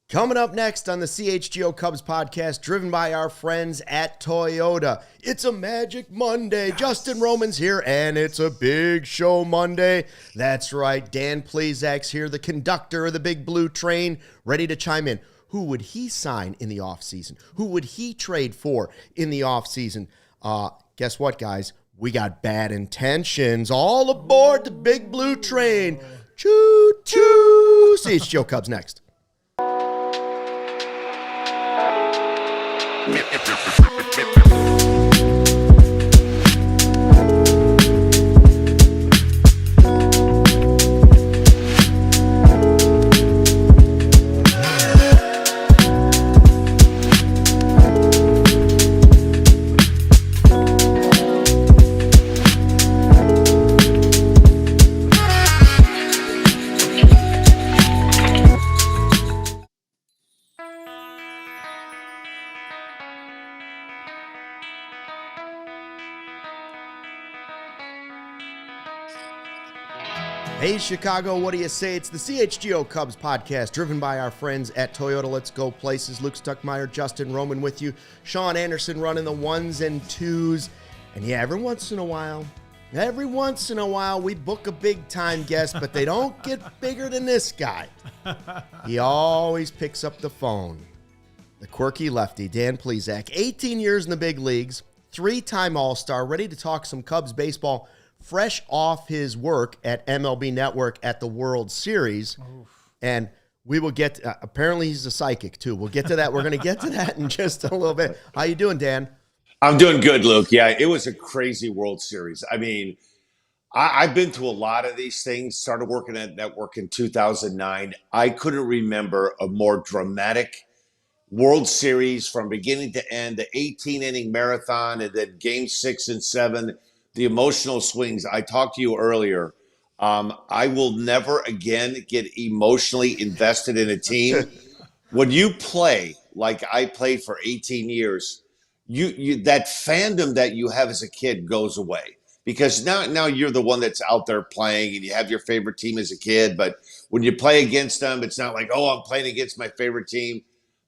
Coming up next on the CHGO Cubs podcast, driven by our friends at Toyota. It's a Magic Monday. Yes. Justin Roman's here, and it's a big show Monday. That's right. Dan Plesac's here, the conductor of the Big Blue Train, ready to chime in. Who would he sign in the offseason? Who would he trade for in the offseason? Guess what, guys? We got bad intentions. All aboard the Big Blue Train. Choo-choo. CHGO Cubs next. Hey, Chicago, what do you say? It's the CHGO Cubs podcast, driven by our friends at Toyota. Let's go places. Luke Stuckmeyer, Justin Roman with you. Sean Anderson running the ones and twos. And yeah, every once in a while, we book a big-time guest, but they don't get bigger than this guy. He always picks up the phone. The quirky lefty, Dan Plesac, 18 years in the big leagues, 3-time All-Star, ready to talk some Cubs baseball, fresh off his work at MLB Network at the World Series. Oof. And we will get, apparently he's a psychic too. We'll get to that. We're going to get to that in just a little bit. How you doing, Dan? I'm doing good, Luke. Yeah, it was a crazy World Series. I mean, I've been to a lot of these things, started working at Network in 2009. I couldn't remember a more dramatic World Series from beginning to end, the 18-inning marathon, and then game 6 and 7, the emotional swings. I talked to you earlier. I will never again get emotionally invested in a team. When you play like I played for 18 years, you that fandom that you have as a kid goes away, because now you're the one that's out there playing and you have your favorite team as a kid. But when you play against them, it's not like, oh, I'm playing against my favorite team.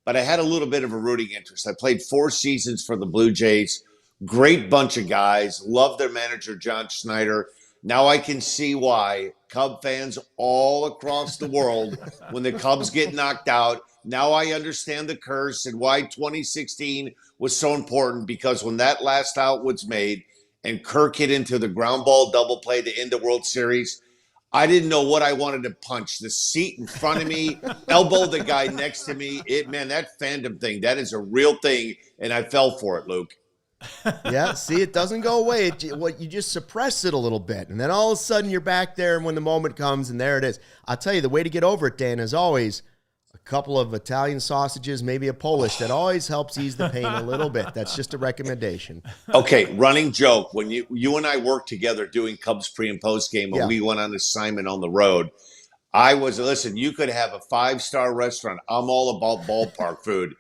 But I had a little bit of a rooting interest. I played 4 seasons for the Blue Jays. Great bunch of guys. Love their manager, John Schneider. Now I can see why Cub fans all across the world, when the Cubs get knocked out, now I understand the curse and why 2016 was so important, because when that last out was made and Kirk hit into the ground ball double play to end the World Series, I didn't know what I wanted to punch. The seat in front of me, elbow the guy next to me. That fandom thing, that is a real thing, and I fell for it, Luke. Yeah, see, it doesn't go away. You just suppress it a little bit, and then all of a sudden you're back there, and when the moment comes, and there it is. I'll tell you, the way to get over it, Dan, is always a couple of Italian sausages, maybe a Polish. That always helps ease the pain a little bit. That's just a recommendation. Okay, running joke. When you and I worked together doing Cubs pre- and post-game, and we went on assignment on the road, listen, you could have a 5-star restaurant. I'm all about ballpark food.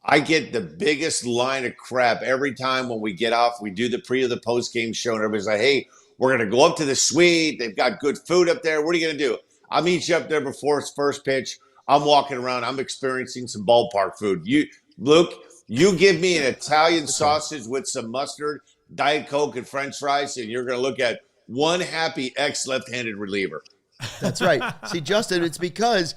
I get the biggest line of crap every time when we get off. We do the pre or the post game show, and everybody's like, hey, we're going to go up to the suite. They've got good food up there. What are you going to do? I'll meet you up there before it's first pitch. I'm walking around. I'm experiencing some ballpark food. Luke, you give me an Italian sausage with some mustard, Diet Coke, and French fries, and you're going to look at one happy ex-left-handed reliever. That's right. See, Justin, it's because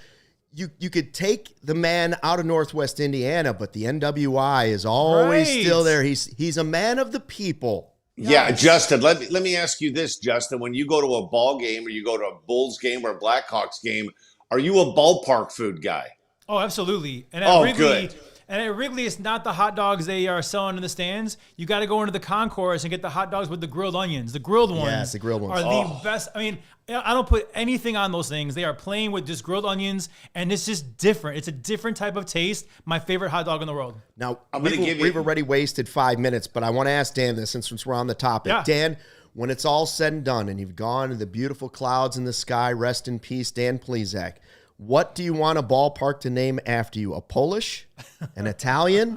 you could take the man out of Northwest Indiana, but the NWI is always still there. He's a man of the people. Yeah, Justin, let me ask you this, Justin. When you go to a ball game or you go to a Bulls game or a Blackhawks game, are you a ballpark food guy? Oh, absolutely. And good. And at Wrigley, it's not the hot dogs they are selling in the stands. You got to go into the concourse and get the hot dogs with the grilled onions. The grilled ones, yes, the grilled ones are the best. I mean, I don't put anything on those things. They are plain with just grilled onions, and it's just different. It's a different type of taste. My favorite hot dog in the world. Now, we've already wasted 5 minutes, but I want to ask Dan this since we're on the topic. Yeah. Dan, when it's all said and done and you've gone to the beautiful clouds in the sky, rest in peace, Dan Plesac, what do you want a ballpark to name after you? A Polish? An Italian?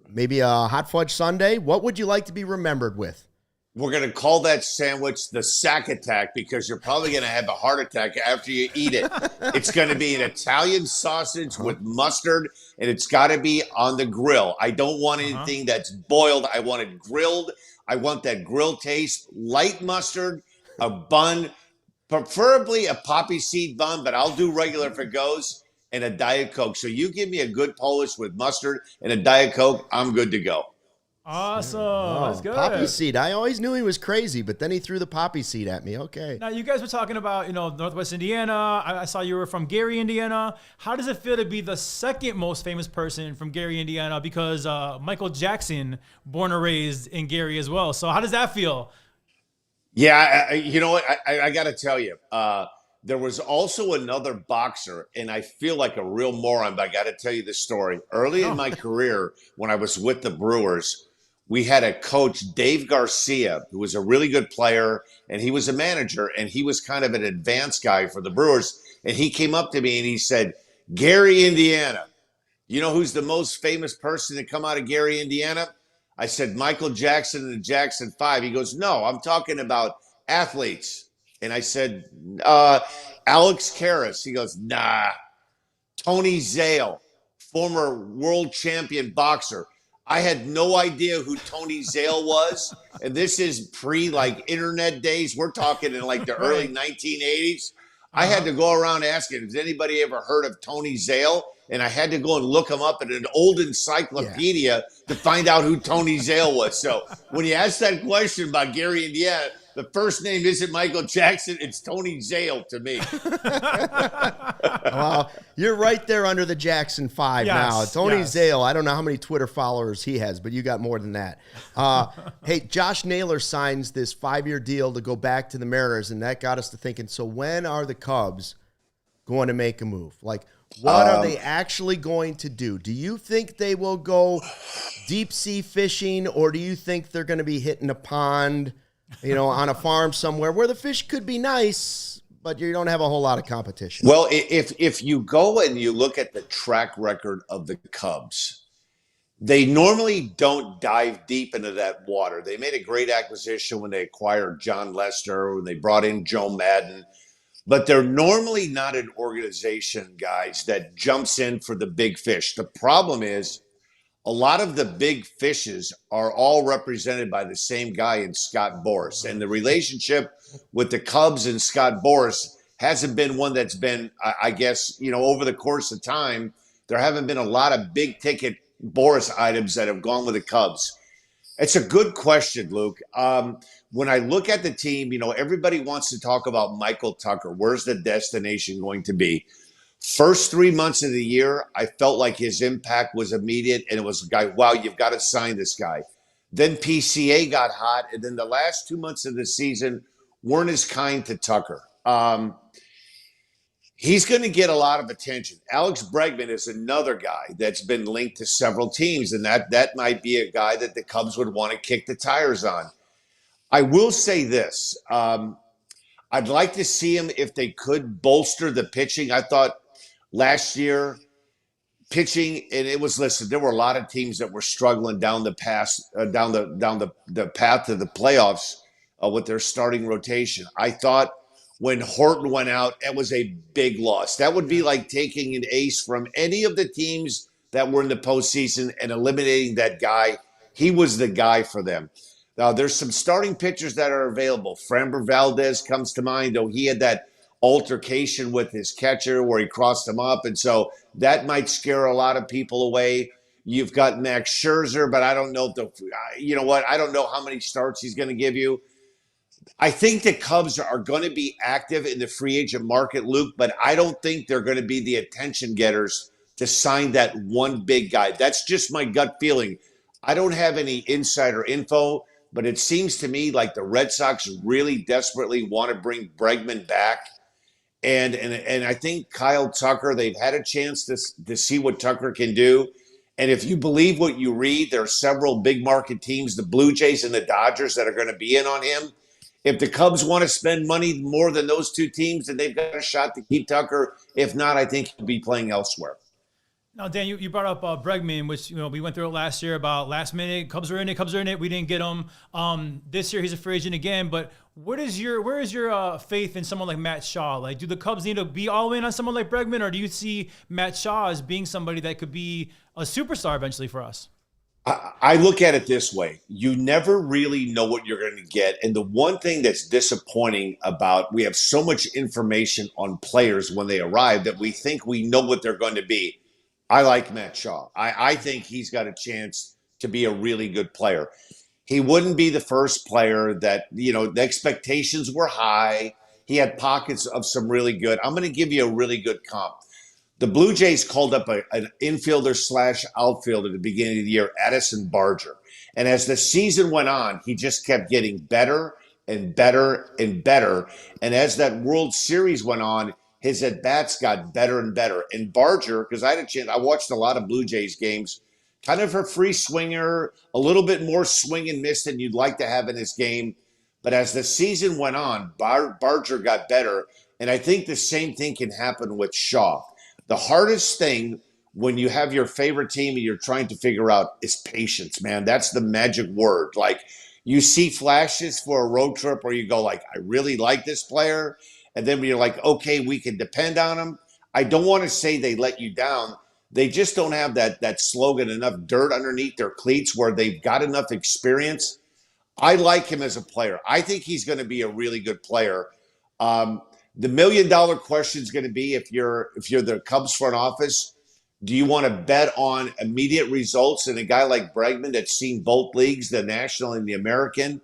Maybe a hot fudge sundae? What would you like to be remembered with? We're going to call that sandwich the sack attack because you're probably going to have a heart attack after you eat it. It's going to be an Italian sausage with mustard, and it's got to be on the grill. I don't want anything that's boiled. I want it grilled. I want that grill taste. Light mustard, a bun, preferably a poppy seed bun, but I'll do regular if it goes, and a Diet Coke. So you give me a good Polish with mustard and a Diet Coke, I'm good to go. Awesome. That's good. Poppy seed. I always knew he was crazy, but then he threw the poppy seed at me. Okay. Now, you guys were talking about, Northwest Indiana. I saw you were from Gary, Indiana. How does it feel to be the second most famous person from Gary, Indiana? Because Michael Jackson, born and raised in Gary as well. So how does that feel? Yeah, you know what? I got to tell you, there was also another boxer, and I feel like a real moron, but I got to tell you this story. Early in my career, when I was with the Brewers, we had a coach, Dave Garcia, who was a really good player, and he was a manager, and he was kind of an advanced guy for the Brewers. And he came up to me and he said, Gary, Indiana, you know who's the most famous person to come out of Gary, Indiana? I said, Michael Jackson and the Jackson 5. He goes, no, I'm talking about athletes. And I said, Alex Karras. He goes, nah. Tony Zale, former world champion boxer. I had no idea who Tony Zale was. And this is internet days. We're talking in the early 1980s. I had to go around asking, has anybody ever heard of Tony Zale? And I had to go and look him up in an old encyclopedia to find out who Tony Zale was. So when you ask that question about Gary, Indiana, the first name isn't Michael Jackson. It's Tony Zale to me. Well, you're right there under the Jackson 5 now. Tony Zale, I don't know how many Twitter followers he has, but you got more than that. Hey, Josh Naylor signs this 5-year deal to go back to the Mariners, and that got us to thinking, so when are the Cubs going to make a move? What are they actually going to do? Do you think they will go deep sea fishing, or do you think they're going to be hitting a pond, on a farm somewhere where the fish could be nice, but you don't have a whole lot of competition? Well, if you go and you look at the track record of the Cubs, they normally don't dive deep into that water. They made a great acquisition when they acquired John Lester, when they brought in Joe Madden. But they're normally not an organization, guys, that jumps in for the big fish. The problem is a lot of the big fishes are all represented by the same guy in Scott Boras. And the relationship with the Cubs and Scott Boras hasn't been one that's been, I guess, over the course of time, there haven't been a lot of big ticket Boras items that have gone with the Cubs. It's a good question, Luke. When I look at the team, everybody wants to talk about Michael Tucker. Where's the destination going to be? First 3 months of the year, I felt like his impact was immediate, and it was a guy, wow, you've got to sign this guy. Then PCA got hot, and then the last 2 months of the season weren't as kind to Tucker. He's going to get a lot of attention. Alex Bregman is another guy that's been linked to several teams, and that might be a guy that the Cubs would want to kick the tires on. I will say this. I'd like to see him if they could bolster the pitching. I thought last year pitching, and there were a lot of teams that were struggling down the path down the path to the playoffs with their starting rotation. I thought when Horton went out, it was a big loss. That would be like taking an ace from any of the teams that were in the postseason and eliminating that guy. He was the guy for them. Now, there's some starting pitchers that are available. Framber Valdez comes to mind, though he had that altercation with his catcher where he crossed him up, and so that might scare a lot of people away. You've got Max Scherzer, but I don't know I don't know how many starts he's going to give you. I think the Cubs are going to be active in the free agent market, Luke, but I don't think they're going to be the attention getters to sign that one big guy. That's just my gut feeling. I don't have any insider info, but it seems to me like the Red Sox really desperately want to bring Bregman back. And I think Kyle Tucker, they've had a chance to see what Tucker can do. And if you believe what you read, there are several big market teams, the Blue Jays and the Dodgers, that are going to be in on him. If the Cubs want to spend money more than those two teams, then they've got a shot to keep Tucker. If not, I think he'll be playing elsewhere. Now, Dan, you brought up Bregman, which we went through it last year about last minute. Cubs are in it. We didn't get him. This year he's a free agent again. But where is your faith in someone like Matt Shaw? Like, do the Cubs need to be all in on someone like Bregman, or do you see Matt Shaw as being somebody that could be a superstar eventually for us? I look at it this way. You never really know what you're going to get. And the one thing that's disappointing about, we have so much information on players when they arrive that we think we know what they're going to be. I like Matt Shaw. I think he's got a chance to be a really good player. He wouldn't be the first player that, the expectations were high. He had pockets of some really good. I'm going to give you a really good comp. The Blue Jays called up an infielder / outfielder at the beginning of the year, Addison Barger. And as the season went on, he just kept getting better and better and better. And as that World Series went on, his at-bats got better and better. And Barger, because I watched a lot of Blue Jays games, kind of a free swinger, a little bit more swing and miss than you'd like to have in his game. But as the season went on, Barger got better. And I think the same thing can happen with Shaw. The hardest thing when you have your favorite team and you're trying to figure out is patience, man. That's the magic word. Like, you see flashes for a road trip where you go like, I really like this player. And then you're like, okay, we can depend on them. I don't want to say they let you down. They just don't have that slogan, enough dirt underneath their cleats where they've got enough experience. I like him as a player. I think he's going to be a really good player. The $1 million question is going to be, if you're the Cubs front office, do you want to bet on immediate results in a guy like Bregman that's seen both leagues, the National and the American?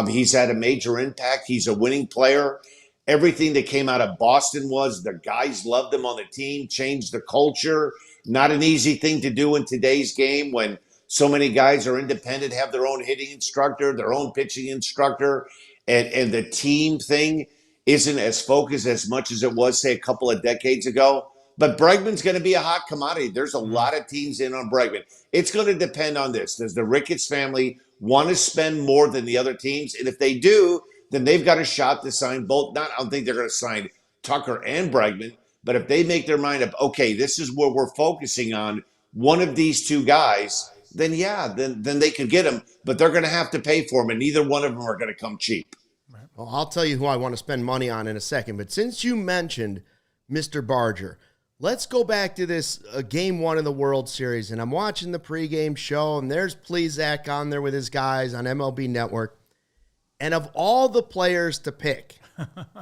He's had a major impact. He's a winning player. Everything that came out of Boston was the guys loved him on the team, changed the culture. Not an easy thing to do in today's game when so many guys are independent, have their own hitting instructor, their own pitching instructor, and the team thing isn't as focused as much as it was, say, a couple of decades ago. But Bregman's going to be a hot commodity. There's a lot of teams in on Bregman. It's going to depend on this. Does the Ricketts family want to spend more than the other teams? And if they do, then they've got a shot to sign both. I don't think they're going to sign Tucker and Bregman, but if they make their mind up, okay, this is where we're focusing on one of these two guys, then then they could get him, but they're going to have to pay for him, and neither one of them are going to come cheap. Well, I'll tell you who I want to spend money on in a second, but since you mentioned Mr. Barger, let's go back to this game one of the World Series, and I'm watching the pregame show, and there's Plesac on there with his guys on MLB Network. And of all the players to pick,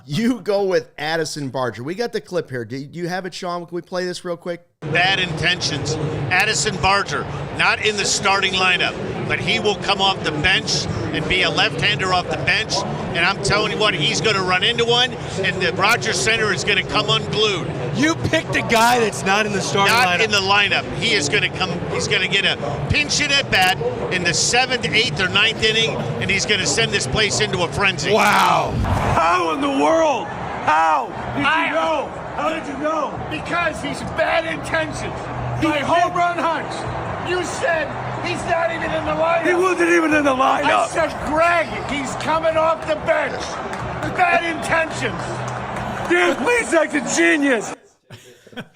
you go with Addison Barger. We got the clip here. Do you have it, Sean? Can we play this real quick? Bad intentions. Addison Barger, not in the starting lineup, but he will come off the bench and be a left-hander off the bench. And I'm telling you what, he's going to run into one, and the Rogers Center is going to come unglued. You picked a guy that's not in the starting lineup. Not in the lineup. He is going to come. He's going to get a pinch hit at bat in the 7th, 8th, or 9th inning, and he's going to send this place into a frenzy. Wow. How in the world? How did you know? How did you know? Because he's bad intentions. My home run hunch. You said he's not even in the lineup. He wasn't even in the lineup. I said, Greg, he's coming off the bench. Bad intentions. Dan Plesac's a genius.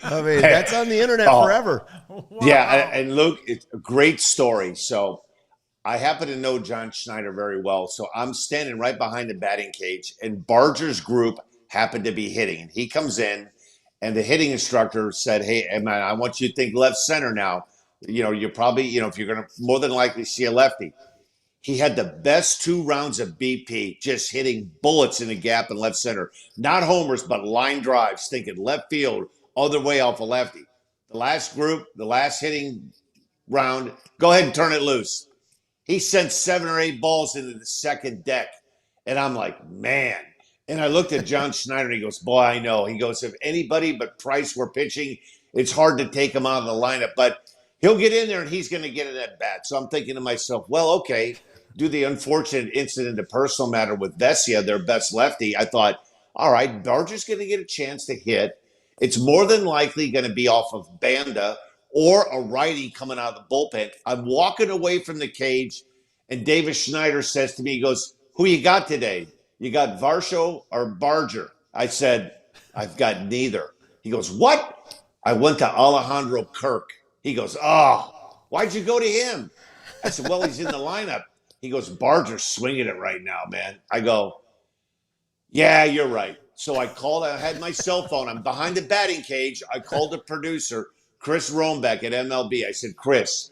I mean, that's on the internet forever. Wow. Yeah, and Luke, it's a great story. So I happen to know John Schneider very well. So I'm standing right behind the batting cage, and Barger's group happened to be hitting. And he comes in, and the hitting instructor said, hey, man, I want you to think left center now. You're probably, if you're going to more than likely see a lefty. He had the best 2 rounds of BP, just hitting bullets in the gap in left center. Not homers, but line drives, thinking left field, other way off a lefty. The last group, the last hitting round, go ahead and turn it loose. He sent 7 or 8 balls into the second deck. And I'm like, man. And I looked at John Schneider, and he goes, boy, I know. He goes, if anybody but Price were pitching, it's hard to take him out of the lineup. But he'll get in there, and he's going to get an at-bat. So I'm thinking to myself, well, okay, do the unfortunate incident, a personal matter with Vesia, their best lefty. I thought, all right, Barger's going to get a chance to hit. It's more than likely going to be off of Banda or a righty coming out of the bullpen. I'm walking away from the cage, and Davis Schneider says to me, he goes, who you got today? You got Varsho or Barger? I said, I've got neither. He goes, what? I went to Alejandro Kirk. He goes, oh, why'd you go to him? I said, well, he's in the lineup. He goes, Barger's swinging it right now, man. I go, yeah, you're right. So I called. I had my cell phone. I'm behind the batting cage. I called the producer, Chris Romebeck at MLB. I said, Chris,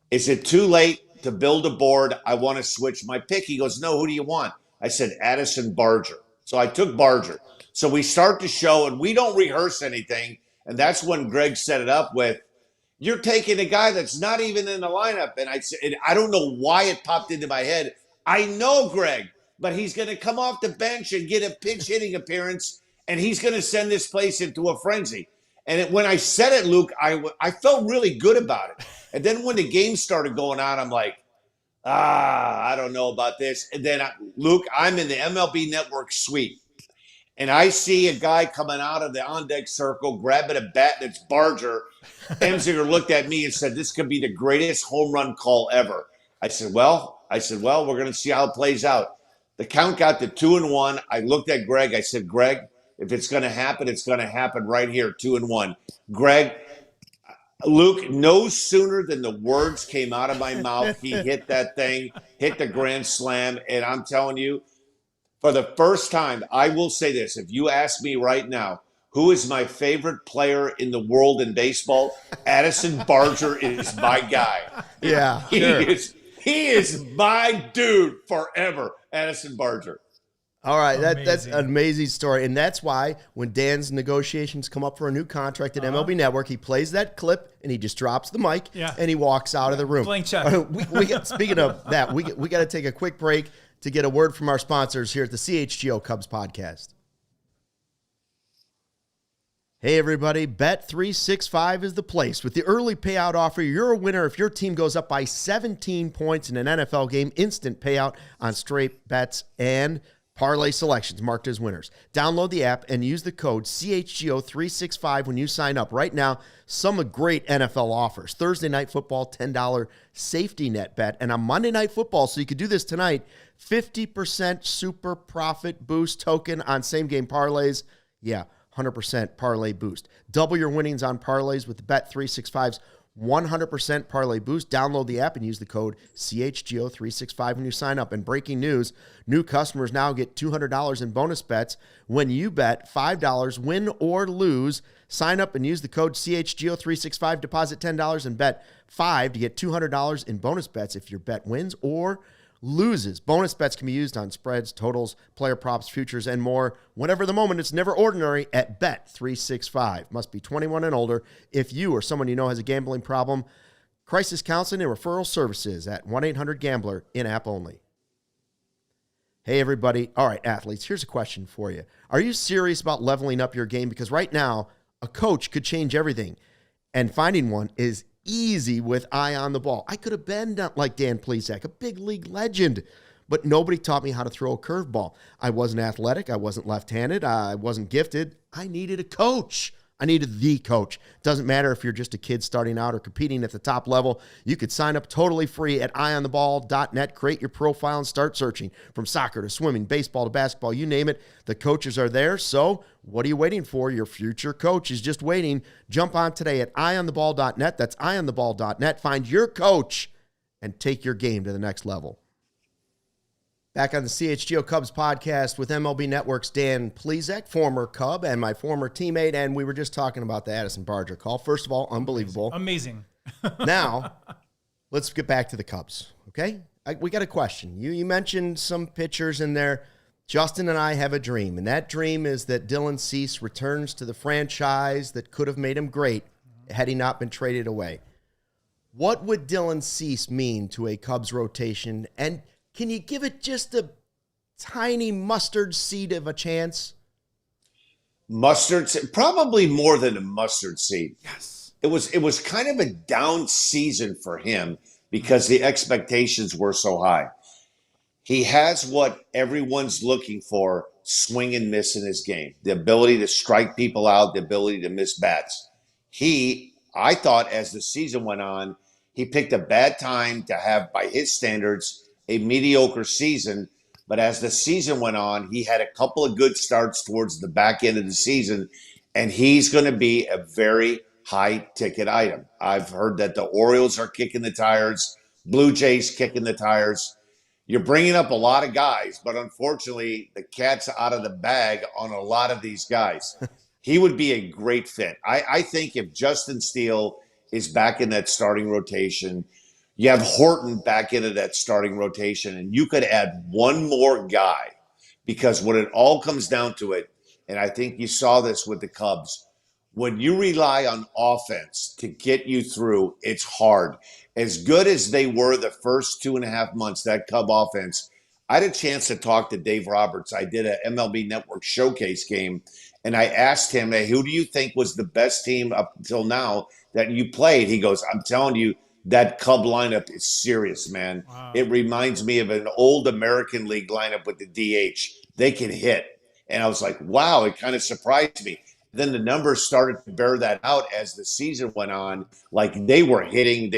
is it too late to build a board? I want to switch my pick. He goes, no, who do you want? I said, Addison Barger. So I took Barger. So we start the show, and we don't rehearse anything. And that's when Greg set it up with, you're taking a guy that's not even in the lineup. And I said, I don't know why it popped into my head. I know Greg, but he's going to come off the bench and get a pinch hitting appearance, and he's going to send this place into a frenzy. And when I said it, Luke, I felt really good about it. And then when the game started going on, I'm like, I don't know about this. And then, Luke, I'm in the MLB Network suite, and I see a guy coming out of the on-deck circle, grabbing a bat that's Barger. Emsinger looked at me and said, this could be the greatest home run call ever. I said, well, we're going to see how it plays out. The count got to 2-1. I looked at Greg. I said, Greg, if it's going to happen, it's going to happen right here, 2-1. Greg, Luke, no sooner than the words came out of my mouth, he hit that thing, hit the grand slam. And I'm telling you, for the first time, I will say this. If you ask me right now, who is my favorite player in the world in baseball? Addison Barger is my guy. Yeah, He is my dude forever, Addison Barger. All right, that's an amazing story. And that's why when Dan's negotiations come up for a new contract at MLB Network, he plays that clip and he just drops the mic and he walks out of the room. Blank check. Speaking of that, we got to take a quick break to get a word from our sponsors here at the CHGO Cubs podcast. Hey everybody, Bet365 is the place. With the early payout offer, you're a winner if your team goes up by 17 points in an NFL game. Instant payout on straight bets and parlay selections marked as winners. Download the app and use the code CHGO365 when you sign up. Right now, some great NFL offers. Thursday Night Football, $10 safety net bet. And on Monday Night Football, so you could do this tonight, 50% super profit boost token on same-game parlays. Yeah, 100% parlay boost. Double your winnings on parlays with the Bet365's 100% parlay boost. Download the app and use the code CHGO365 when you sign up. And breaking news, new customers now get $200 in bonus bets when you bet $5, win or lose. Sign up and use the code CHGO365, deposit $10 and bet $5 to get $200 in bonus bets if your bet wins or loses. Bonus bets can be used on spreads, totals, player props, futures, and more. Whenever the moment, it's never ordinary at Bet365. Must be 21 and older. If you or someone you know has a gambling problem, crisis counseling and referral services at 1-800-GAMBLER, in-app only. Hey, everybody. All right, athletes, here's a question for you. Are you serious about leveling up your game? Because right now, a coach could change everything, and finding one is easy with eye on the ball. I could have been like Dan Plesac, a big league legend, but nobody taught me how to throw a curveball. I wasn't athletic. I wasn't left-handed. I wasn't gifted. I needed a coach. I needed the coach. Doesn't matter if you're just a kid starting out or competing at the top level. You could sign up totally free at eyeontheball.net. Create your profile and start searching. From soccer to swimming, baseball to basketball, you name it. The coaches are there. So what are you waiting for? Your future coach is just waiting. Jump on today at eyeontheball.net. That's eyeontheball.net. Find your coach and take your game to the next level. Back on the CHGO Cubs podcast with MLB Network's Dan Plesac, former Cub and my former teammate, and we were just talking about the Addison Barger call. First of all, unbelievable. Amazing. Now, let's get back to the Cubs, okay? We got a question. You mentioned some pitchers in there. Justin and I have a dream, and that dream is that Dylan Cease returns to the franchise that could have made him great had he not been traded away. What would Dylan Cease mean to a Cubs rotation, and can you give it just a tiny mustard seed of a chance? Mustard seed, probably more than a mustard seed. Yes. It was kind of a down season for him because the expectations were so high. He has what everyone's looking for, swing and miss in his game. The ability to strike people out, the ability to miss bats. I thought as the season went on, he picked a bad time to have, by his standards, a mediocre season, but as the season went on, he had a couple of good starts towards the back end of the season, and he's going to be a very high ticket item. I've heard that the Orioles are kicking the tires, Blue Jays kicking the tires. You're bringing up a lot of guys, but unfortunately, the cat's out of the bag on a lot of these guys. He would be a great fit. I think if Justin Steele is back in that starting rotation, you have Horton back into that starting rotation, and you could add one more guy, because when it all comes down to it, and I think you saw this with the Cubs, when you rely on offense to get you through, it's hard. As good as they were the first 2.5 months, that Cub offense, I had a chance to talk to Dave Roberts. I did a MLB Network showcase game, and I asked him, hey, who do you think was the best team up until now that you played? He goes, I'm telling you, that Cub lineup is serious, man. Wow. It reminds me of an old American League lineup with the DH. They can hit. And I was like, wow, it kind of surprised me. Then the numbers started to bear that out as the season went on. Like they were hitting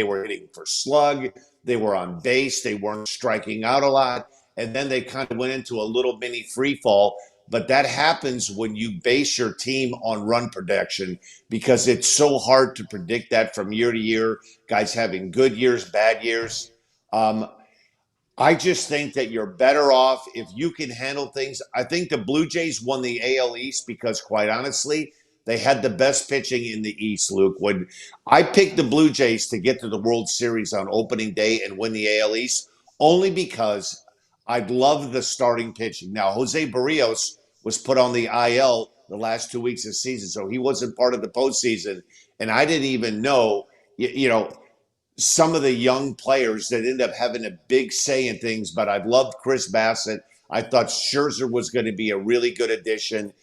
for slug. They were on base. They weren't striking out a lot. And then they kind of went into a little mini free fall. But that happens when you base your team on run production, because it's so hard to predict that from year to year, guys having good years, bad years. I just think that you're better off if you can handle things. I think the Blue Jays won the AL East because, quite honestly, they had the best pitching in the East, Luke. When I picked the Blue Jays to get to the World Series on opening day and win the AL East, only because I love the starting pitching. Now, Jose Barrios was put on the IL the last 2 weeks of the season, so he wasn't part of the postseason. And I didn't even know, some of the young players that end up having a big say in things. But I loved Chris Bassett. I thought Scherzer was going to be a really good addition.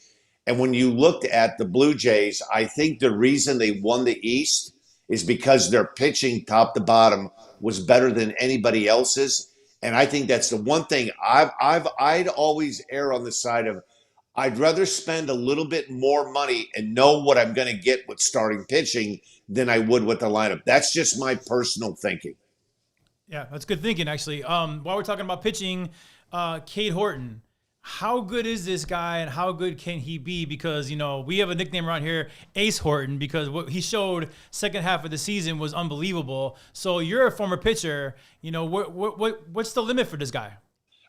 And when you looked at the Blue Jays, I think the reason they won the East is because their pitching top to bottom was better than anybody else's. And I think that's the one thing I'd always err on the side of, I'd rather spend a little bit more money and know what I'm going to get with starting pitching than I would with the lineup. That's just my personal thinking. Yeah, that's good thinking, actually. While we're talking about pitching, Cade Horton, how good is this guy and how good can he be? Because, we have a nickname around here, Ace Horton, because what he showed second half of the season was unbelievable. So you're a former pitcher. What's the limit for this guy?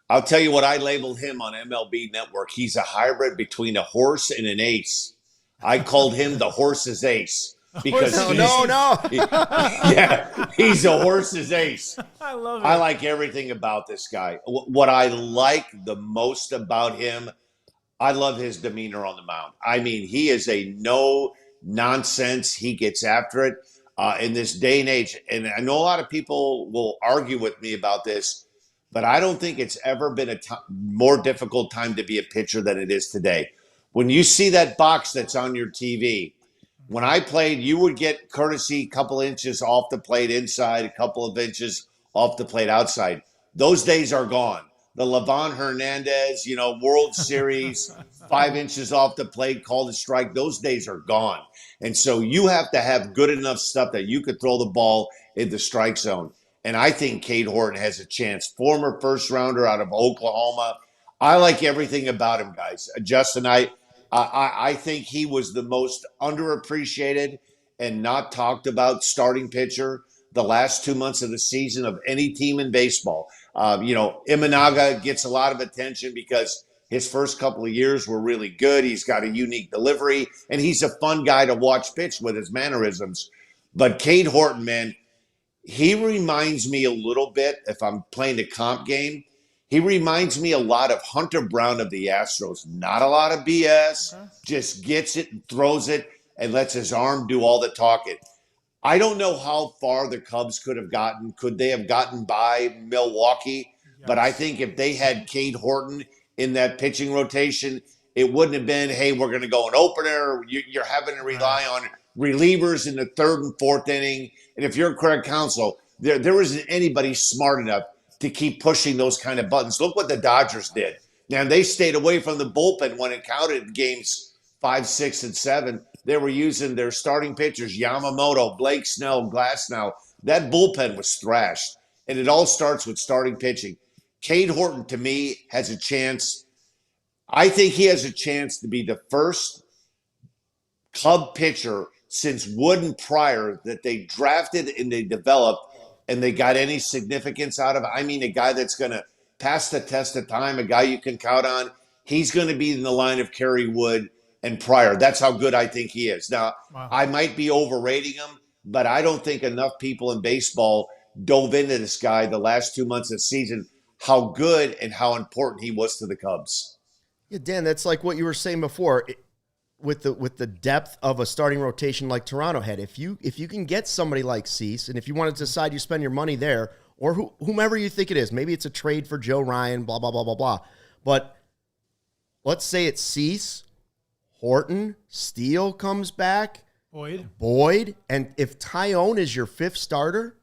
I'll tell you what I labeled him on MLB Network. He's a hybrid between a horse and an ace. I called him the horse's ace. Because he's a horse's ace. I love it. I like everything about this guy. What I like the most about him, I love his demeanor on the mound. I mean, he is a no nonsense. He gets after it in this day and age. And I know a lot of people will argue with me about this, but I don't think it's ever been a more difficult time to be a pitcher than it is today. When you see that box that's on your TV, when I played, you would get courtesy a couple inches off the plate inside, a couple of inches off the plate outside. Those days are gone. The Levon Hernandez, World Series, 5 inches off the plate, called a strike. Those days are gone. And so you have to have good enough stuff that you could throw the ball in the strike zone. And I think Cade Horton has a chance. Former first rounder out of Oklahoma. I like everything about him, guys. Justin, I think he was the most underappreciated and not talked about starting pitcher the last 2 months of the season of any team in baseball. Imanaga gets a lot of attention because his first couple of years were really good. He's got a unique delivery, and he's a fun guy to watch pitch with his mannerisms. But Cade Horton, man, he reminds me a little bit, if I'm playing a comp game, he reminds me a lot of Hunter Brown of the Astros. Not a lot of BS, just gets it and throws it and lets his arm do all the talking. I don't know how far the Cubs could have gotten. Could they have gotten by Milwaukee? Yes. But I think if they had Cade Horton in that pitching rotation, it wouldn't have been, hey, we're going to go an opener. You're having to rely on relievers in the third and fourth inning. And if you're Craig Counsell, there isn't anybody smart enough to keep pushing those kind of buttons. Look what the Dodgers did. Now, they stayed away from the bullpen when it counted in games 5, 6, and 7. They were using their starting pitchers, Yamamoto, Blake Snell, Glasnow. That bullpen was thrashed. And it all starts with starting pitching. Cade Horton, to me, has a chance. I think he has a chance to be the first Cub pitcher since Wooden Pryor that they drafted and they developed and they got any significance out of. I mean, a guy that's going to pass the test of time, a guy you can count on. He's going to be in the line of Kerry Wood and Pryor. That's how good I think he is. Now, Wow. I might be overrating him, but I don't think enough people in baseball dove into this guy the last 2 months of the season, how good and how important he was to the Cubs. Yeah, Dan, that's like what you were saying before. With the depth of a starting rotation like Toronto had, if you can get somebody like Cease, and if you want to decide you spend your money there, or whomever you think it is, maybe it's a trade for Joe Ryan, blah, blah, blah, blah, blah. But let's say it's Cease, Horton, Steele comes back, Boyd, and if Tyone is your fifth starter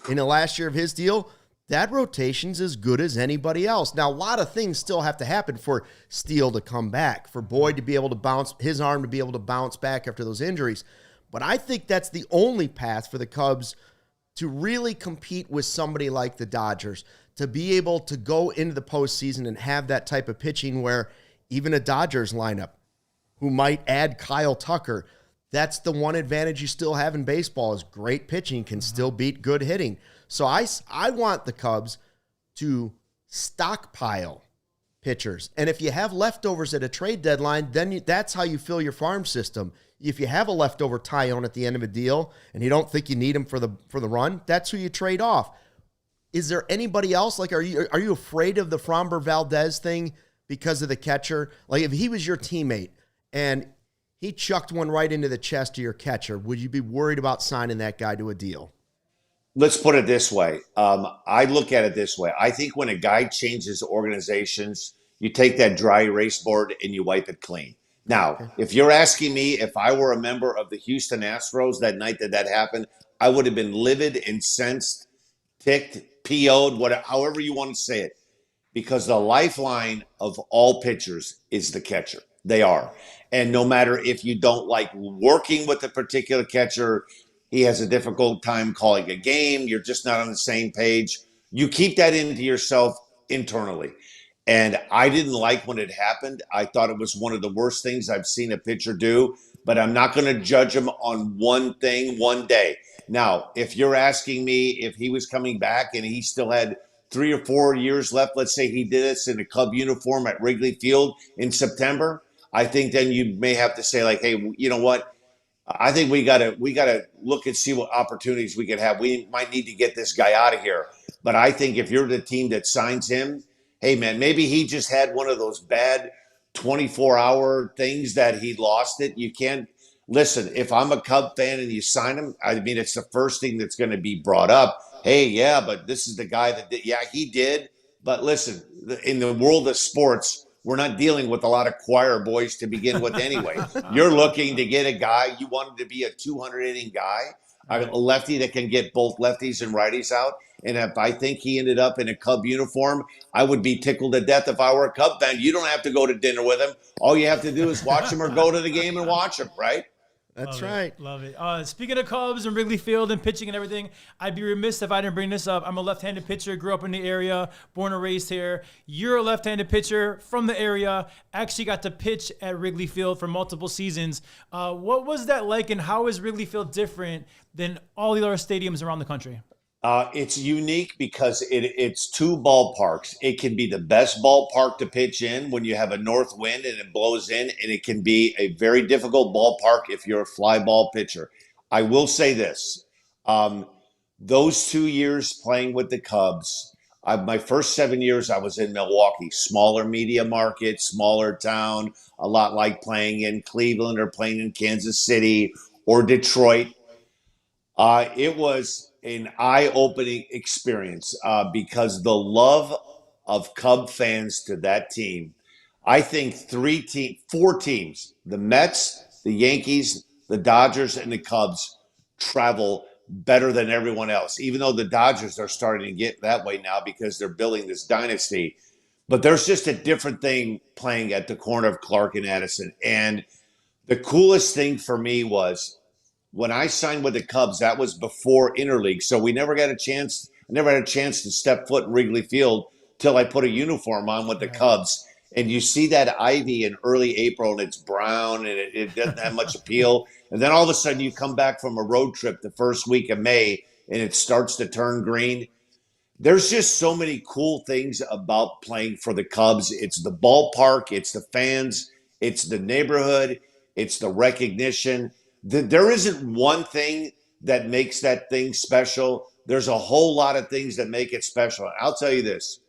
in the last year of his deal, that rotation's as good as anybody else. Now, a lot of things still have to happen for Steele to come back, for Boyd to be able to bounce, his arm to be able to bounce back after those injuries. But I think that's the only path for the Cubs to really compete with somebody like the Dodgers, to be able to go into the postseason and have that type of pitching where even a Dodgers lineup, who might add Kyle Tucker, that's the one advantage you still have in baseball is great pitching can still beat good hitting. So I want the Cubs to stockpile pitchers. And if you have leftovers at a trade deadline, then that's how you fill your farm system. If you have a leftover Tyone at the end of a deal and you don't think you need him for the run, that's who you trade off. Is there anybody else? Like, are you afraid of the Schwarber Valdez thing because of the catcher? Like, if he was your teammate and he chucked one right into the chest of your catcher, would you be worried about signing that guy to a deal? Let's put it this way. I look at it this way. I think when a guy changes organizations, you take that dry erase board and you wipe it clean. Now, if you're asking me if I were a member of the Houston Astros that night that happened, I would have been livid, incensed, ticked, PO'd, whatever, however you want to say it, because the lifeline of all pitchers is the catcher. They are. And no matter if you don't like working with a particular catcher, he has a difficult time calling a game, you're just not on the same page, you keep that into yourself internally. And I didn't like when it happened. I thought it was one of the worst things I've seen a pitcher do, but I'm not going to judge him on one thing one day. Now, if you're asking me if he was coming back and he still had 3 or 4 years left, let's say he did this in a Cub uniform at Wrigley Field in September, I think then you may have to say, like, hey, you know what? I think we gotta look and see what opportunities we could have. We might need to get this guy out of here. But I think if you're the team that signs him, hey man, maybe he just had one of those bad 24-hour things that he lost it. You can't listen. If I'm a Cub fan and you sign him, I mean it's the first thing that's going to be brought up. Hey, yeah, but this is the guy that did. Yeah, he did. But listen, in the world of sports, we're not dealing with a lot of choir boys to begin with anyway. You're looking to get a guy. You wanted to be a 200-inning guy, a lefty that can get both lefties and righties out. And if I think he ended up in a Cub uniform, I would be tickled to death if I were a Cub fan. You don't have to go to dinner with him. All you have to do is watch him or go to the game and watch him, right? That's right. Love it. Speaking of Cubs and Wrigley Field and pitching and everything, I'd be remiss if I didn't bring this up. I'm a left-handed pitcher, grew up in the area, born and raised here. You're a left-handed pitcher from the area, actually got to pitch at Wrigley Field for multiple seasons. What was that like, and how is Wrigley Field different than all the other stadiums around the country? It's unique because it's two ballparks. It can be the best ballpark to pitch in when you have a north wind and it blows in, and it can be a very difficult ballpark if you're a fly ball pitcher. I will say this. Those 2 years playing with the Cubs, my first 7 years I was in Milwaukee, smaller media market, smaller town, a lot like playing in Cleveland or playing in Kansas City or Detroit. It was an eye-opening experience because the love of Cub fans to that team. I think 4 teams, the Mets, the Yankees, the Dodgers, and the Cubs travel better than everyone else, even though the Dodgers are starting to get that way now because they're building this dynasty. But there's just a different thing playing at the corner of Clark and Addison. And the coolest thing for me was when I signed with the Cubs, that was before interleague. So we never got a chance. I never had a chance to step foot in Wrigley Field till I put a uniform on with the Cubs. and you see that ivy in early April and it's brown and it doesn't have much appeal. And then all of a sudden you come back from a road trip the first week of May and it starts to turn green. There's just so many cool things about playing for the Cubs. It's the ballpark, it's the fans, it's the neighborhood, it's the recognition. There isn't one thing that makes that thing special. There's a whole lot of things that make it special. I'll tell you this.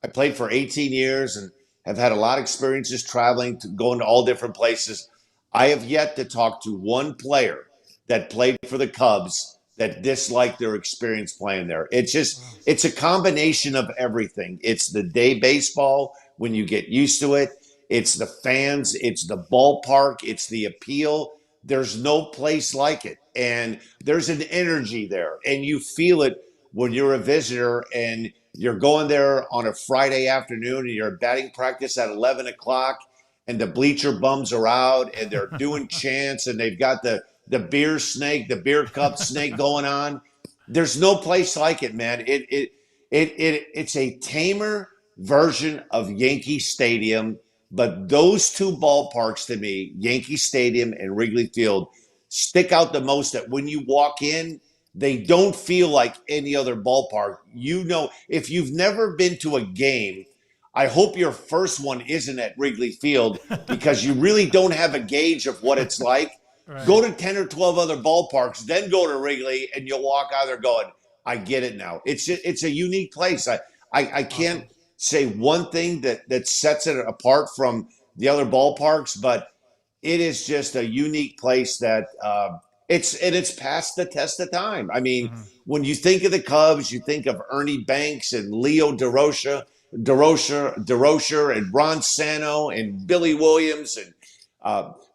I played for 18 years and have had a lot of experiences traveling, going to all different places. I have yet to talk to one player that played for the Cubs that disliked their experience playing there. It's a combination of everything. It's the day baseball when you get used to it. It's the fans. It's the ballpark. It's the appeal. There's no place like it. And there's an energy there. And you feel it when you're a visitor and you're going there on a Friday afternoon and you're at batting practice at 11 o'clock and the bleacher bums are out and they're doing chants and they've got the beer snake, the beer cup snake going on. There's no place like it, man. It's a tamer version of Yankee Stadium, but those two ballparks to me, Yankee Stadium and Wrigley Field, stick out the most. That when you walk in, they don't feel like any other ballpark. You know, if you've never been to a game, I hope your first one isn't at Wrigley Field because you really don't have a gauge of what it's like. Right. Go to 10 or 12 other ballparks, then go to Wrigley, and you'll walk out there going, I get it now. It's a unique place. I can't say one thing that sets it apart from the other ballparks, but it is just a unique place that it's passed the test of time. I mean, when you think of the Cubs, you think of Ernie Banks and Leo DeRocher and Ron Santo and Billy Williams and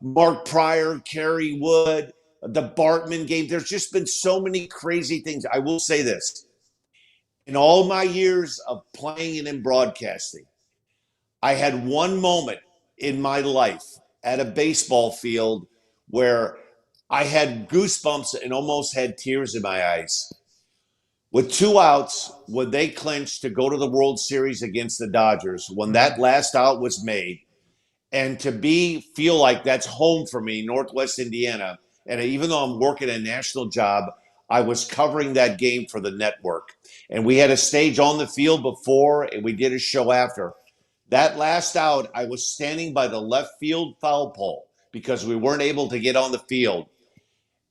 Mark Pryor, Kerry Wood, the Bartman game. There's just been so many crazy things. I will say this. In all my years of playing and in broadcasting, I had one moment in my life at a baseball field where I had goosebumps and almost had tears in my eyes. With 2 outs, when they clinched to go to the World Series against the Dodgers, when that last out was made, and to feel like that's home for me, Northwest Indiana. And even though I'm working a national job, I was covering that game for the network. And we had a stage on the field before, and we did a show after. That last out, I was standing by the left field foul pole because we weren't able to get on the field.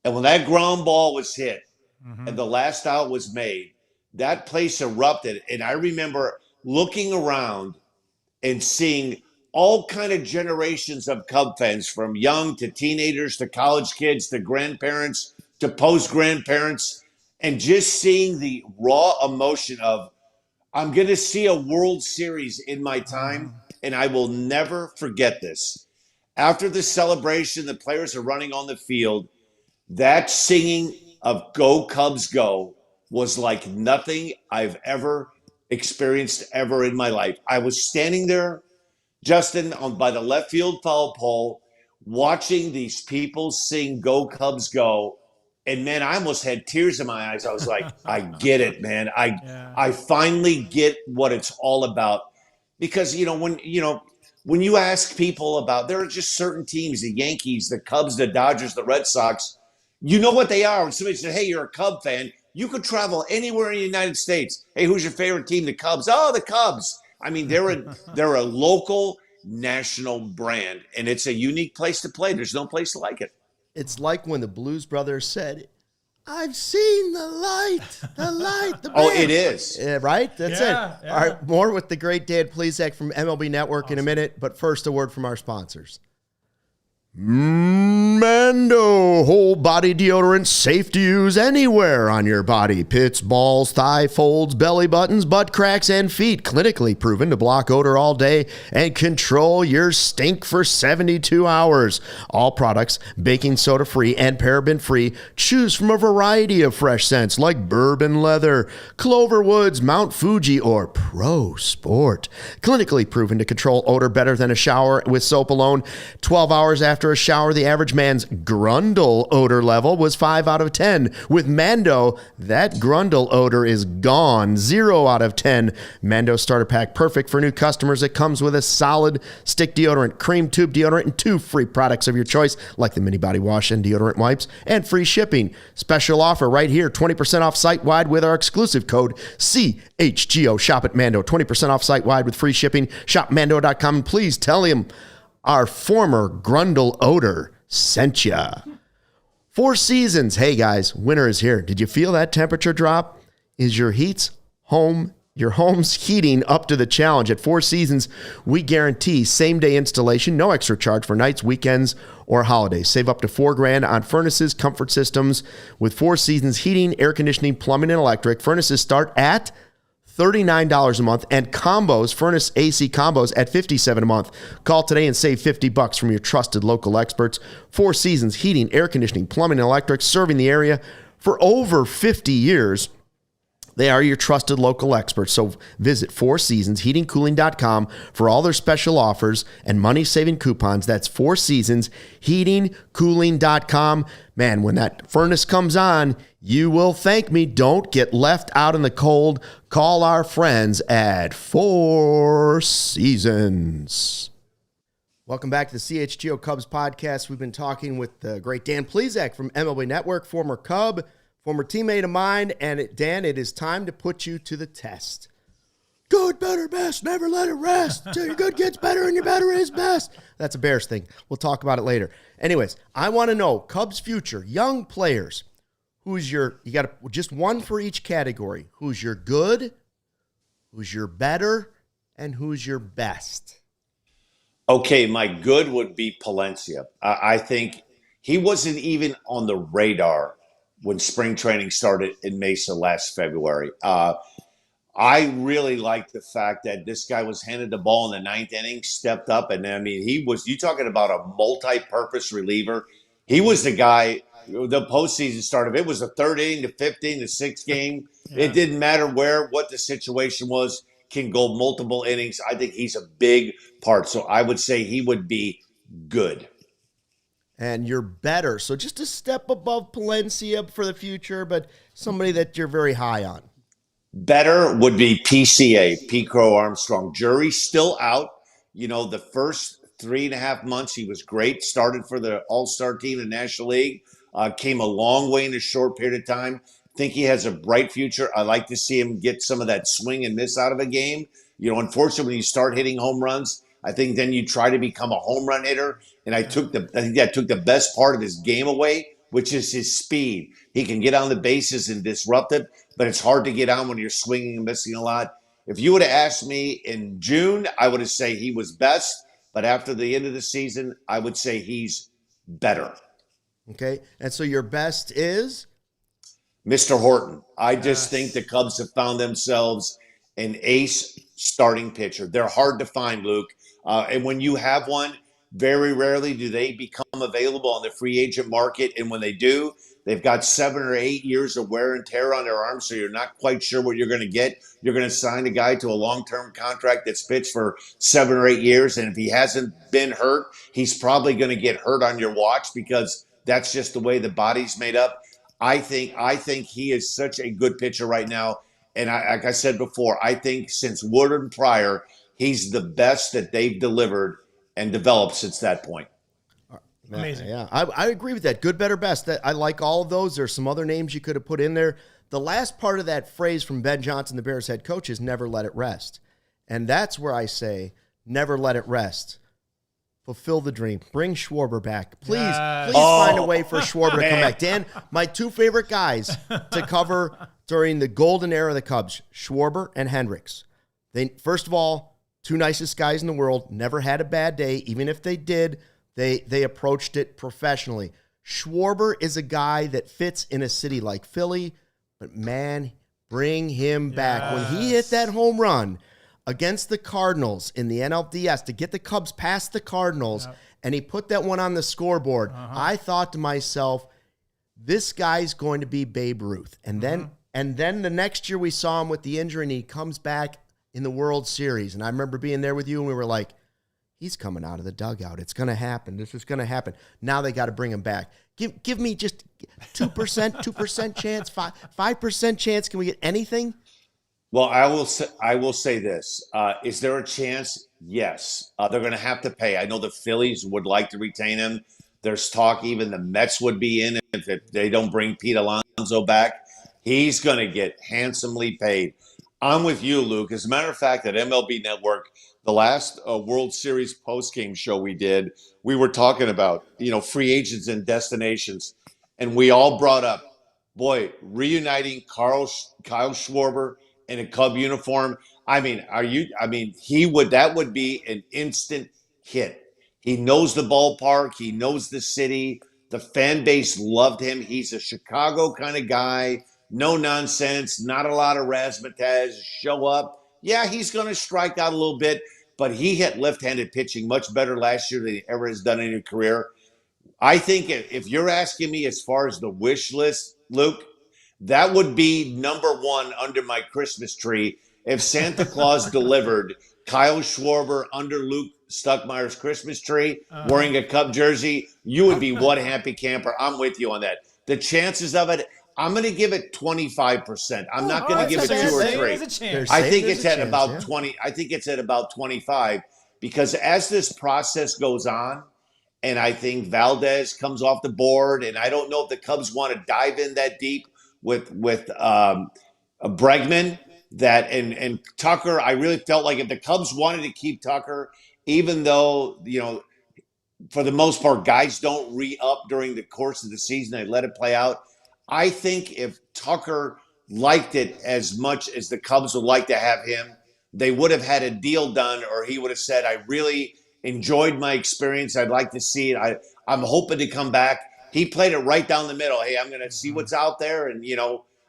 And when that ground ball was hit and the last out was made, that place erupted. And I remember looking around and seeing all kind of generations of Cub fans, from young to teenagers to college kids to grandparents to post-grandparents, and just seeing the raw emotion of, I'm going to see a World Series in my time, and I will never forget this. After the celebration, the players are running on the field. That singing of Go Cubs Go was like nothing I've ever experienced ever in my life. I was standing there, Justin, by the left field foul pole, watching these people sing Go Cubs Go. And man, I almost had tears in my eyes. I was like, I get it, man. I finally get what it's all about. Because, when you ask people about, there are just certain teams, the Yankees, the Cubs, the Dodgers, the Red Sox, you know what they are. When somebody said, hey, you're a Cub fan, you could travel anywhere in the United States. Hey, who's your favorite team? The Cubs. Oh, the Cubs. I mean, they're a local national brand, and it's a unique place to play. There's no place like it. It's like when the Blues Brothers said, I've seen the light, the Oh, it is. Yeah, right? That's it. Yeah. All right, more with the great Dan Plesac from MLB Network in a minute, but first a word from our sponsors. Mando whole body deodorant, safe to use anywhere on your body. Pits, balls, thigh folds, belly buttons, butt cracks, and feet. Clinically proven to block odor all day and control your stink for 72 hours. All products baking soda free and paraben free. Choose from a variety of fresh scents like bourbon leather, Clover Woods, Mount Fuji, or Pro Sport. Clinically proven to control odor better than a shower with soap alone. 12 hours after a shower, the average man's Grundle odor level was 5 out of 10. With Mando, that Grundle odor is gone. 0 out of 10. Mando starter pack, perfect for new customers. It comes with a solid stick deodorant, cream tube deodorant, and 2 free products of your choice, like the mini body wash and deodorant wipes, and free shipping. Special offer right here, 20% off site-wide with our exclusive code CHGO. Shop at Mando, 20% off site-wide with free shipping. Shop Mando.com, and please tell him our former Grundle odor sent ya. 4 Seasons. Hey guys, winter is here. Did you feel that temperature drop? Is your home's heating up to the challenge? At 4 Seasons, we guarantee same-day installation, no extra charge for nights, weekends, or holidays. Save up to $4,000 on furnaces, comfort systems. With 4 Seasons heating, air conditioning, plumbing, and electric, furnaces start at $39 a month, and combos, furnace AC combos, at $57 a month. Call today and save $50 from your trusted local experts. 4 Seasons heating, air conditioning, plumbing, and electric, serving the area for over 50 years. They are your trusted local experts. So visit 4seasonsheatingcooling.com for all their special offers and money-saving coupons. That's 4seasonsheatingcooling.com. Man, when that furnace comes on, you will thank me. Don't get left out in the cold. Call our friends at 4 Seasons. Welcome back to the CHGO Cubs podcast. We've been talking with the great Dan Plesac from MLB Network, former Cub, former teammate of mine. And Dan, it is time to put you to the test. Good, better, best. Never let it rest. Till your good gets better and your better is best. That's a Bears thing. We'll talk about it later. Anyways, I want to know Cubs future, young players. You got just one for each category. Who's your good, who's your better, and who's your best? Okay, my good would be Palencia. I think he wasn't even on the radar when spring training started in Mesa last February. I really like the fact that this guy was handed the ball in the 9th inning, stepped up, and you talking about a multi-purpose reliever. He was the guy. The postseason started. It was the 3rd inning, the 5th inning, the 6th game. Yeah. It didn't matter what the situation was. Can go multiple innings. I think he's a big part. So I would say he would be good. And you're better. So just a step above Palencia for the future, but somebody that you're very high on. Better would be PCA, Pete Crow-Armstrong. Jury's still out. The first 3.5 months he was great. Started for the All-Star team in the National League. Came a long way in a short period of time. Think he has a bright future. I like to see him get some of that swing and miss out of a game. Unfortunately, when you start hitting home runs, I think then you try to become a home run hitter. And I think that took the best part of his game away, which is his speed. He can get on the bases and disrupt it, but it's hard to get on when you're swinging and missing a lot. If you would have asked me in June, I would have said he was best. But after the end of the season, I would say he's better. Okay, and so your best is? Mr. Horton. I just think the Cubs have found themselves an ace starting pitcher. They're hard to find, Luke. And when you have one, very rarely do they become available on the free agent market. And when they do, they've got 7 or 8 years of wear and tear on their arms, so you're not quite sure what you're going to get. You're going to sign a guy to a long-term contract that's pitched for 7 or 8 years, and if he hasn't been hurt, he's probably going to get hurt on your watch because that's just the way the body's made up. I think he is such a good pitcher right now. And like I said before, I think since Woodard and Pryor, he's the best that they've delivered and developed since that point. Amazing. Yeah, I agree with that. Good, better, best. I like all of those. There's some other names you could have put in there. The last part of that phrase from Ben Johnson, the Bears head coach, is never let it rest. And that's where I say never let it rest. Fulfill the dream. Bring Schwarber back. Please find a way for Schwarber to come back. Dan, my 2 favorite guys to cover during the golden era of the Cubs, Schwarber and Hendricks. They, first of all, 2 nicest guys in the world, never had a bad day. Even if they did, they approached it professionally. Schwarber is a guy that fits in a city like Philly, but man, bring him back. When he hit that home run against the Cardinals in the NLDS to get the Cubs past the Cardinals, and he put that one on the scoreboard, I thought to myself, this guy's going to be Babe Ruth. And then the next year we saw him with the injury, and he comes back in the World Series. And I remember being there with you, and we were like, he's coming out of the dugout. It's going to happen. This is going to happen. Now they got to bring him back. Give me just 2%, 2% chance, 5% chance. Can we get anything? Well, I will say this. Is there a chance? Yes. They're going to have to pay. I know the Phillies would like to retain him. There's talk even the Mets would be in if they don't bring Pete Alonso back. He's going to get handsomely paid. I'm with you, Luke. As a matter of fact, at MLB Network, the last World Series postgame show we did, we were talking about, free agents and destinations. And we all brought up, boy, reuniting Kyle Schwarber in a Cub uniform. That would be an instant hit. He knows the ballpark. He knows the city. The fan base loved him. He's a Chicago kind of guy. No nonsense. Not a lot of razzmatazz. Show up. Yeah, he's going to strike out a little bit, but he hit left-handed pitching much better last year than he ever has done in his career. I think if you're asking me as far as the wish list, Luke, that would be number one under my Christmas tree. If Santa Claus delivered Kyle Schwarber under Luke Stuckmeyer's Christmas tree, wearing a Cub jersey, you would be one happy camper. I'm with you on that. The chances of it, I'm going to give it 25%. I'm not going to give it 2 or 3. I think it's at about 20. I think it's at about 25 because as this process goes on, and I think Valdez comes off the board, and I don't know if the Cubs want to dive in that deep with Bregman and Tucker. I really felt like if the Cubs wanted to keep Tucker, even though for the most part guys don't re-up during the course of the season, they let it play out. I think if Tucker liked it as much as the Cubs would like to have him, they would have had a deal done, or he would have said, I really enjoyed my experience. I'd like to see it. I'm hoping to come back. He played it right down the middle. Hey, I'm going to see what's out there, and,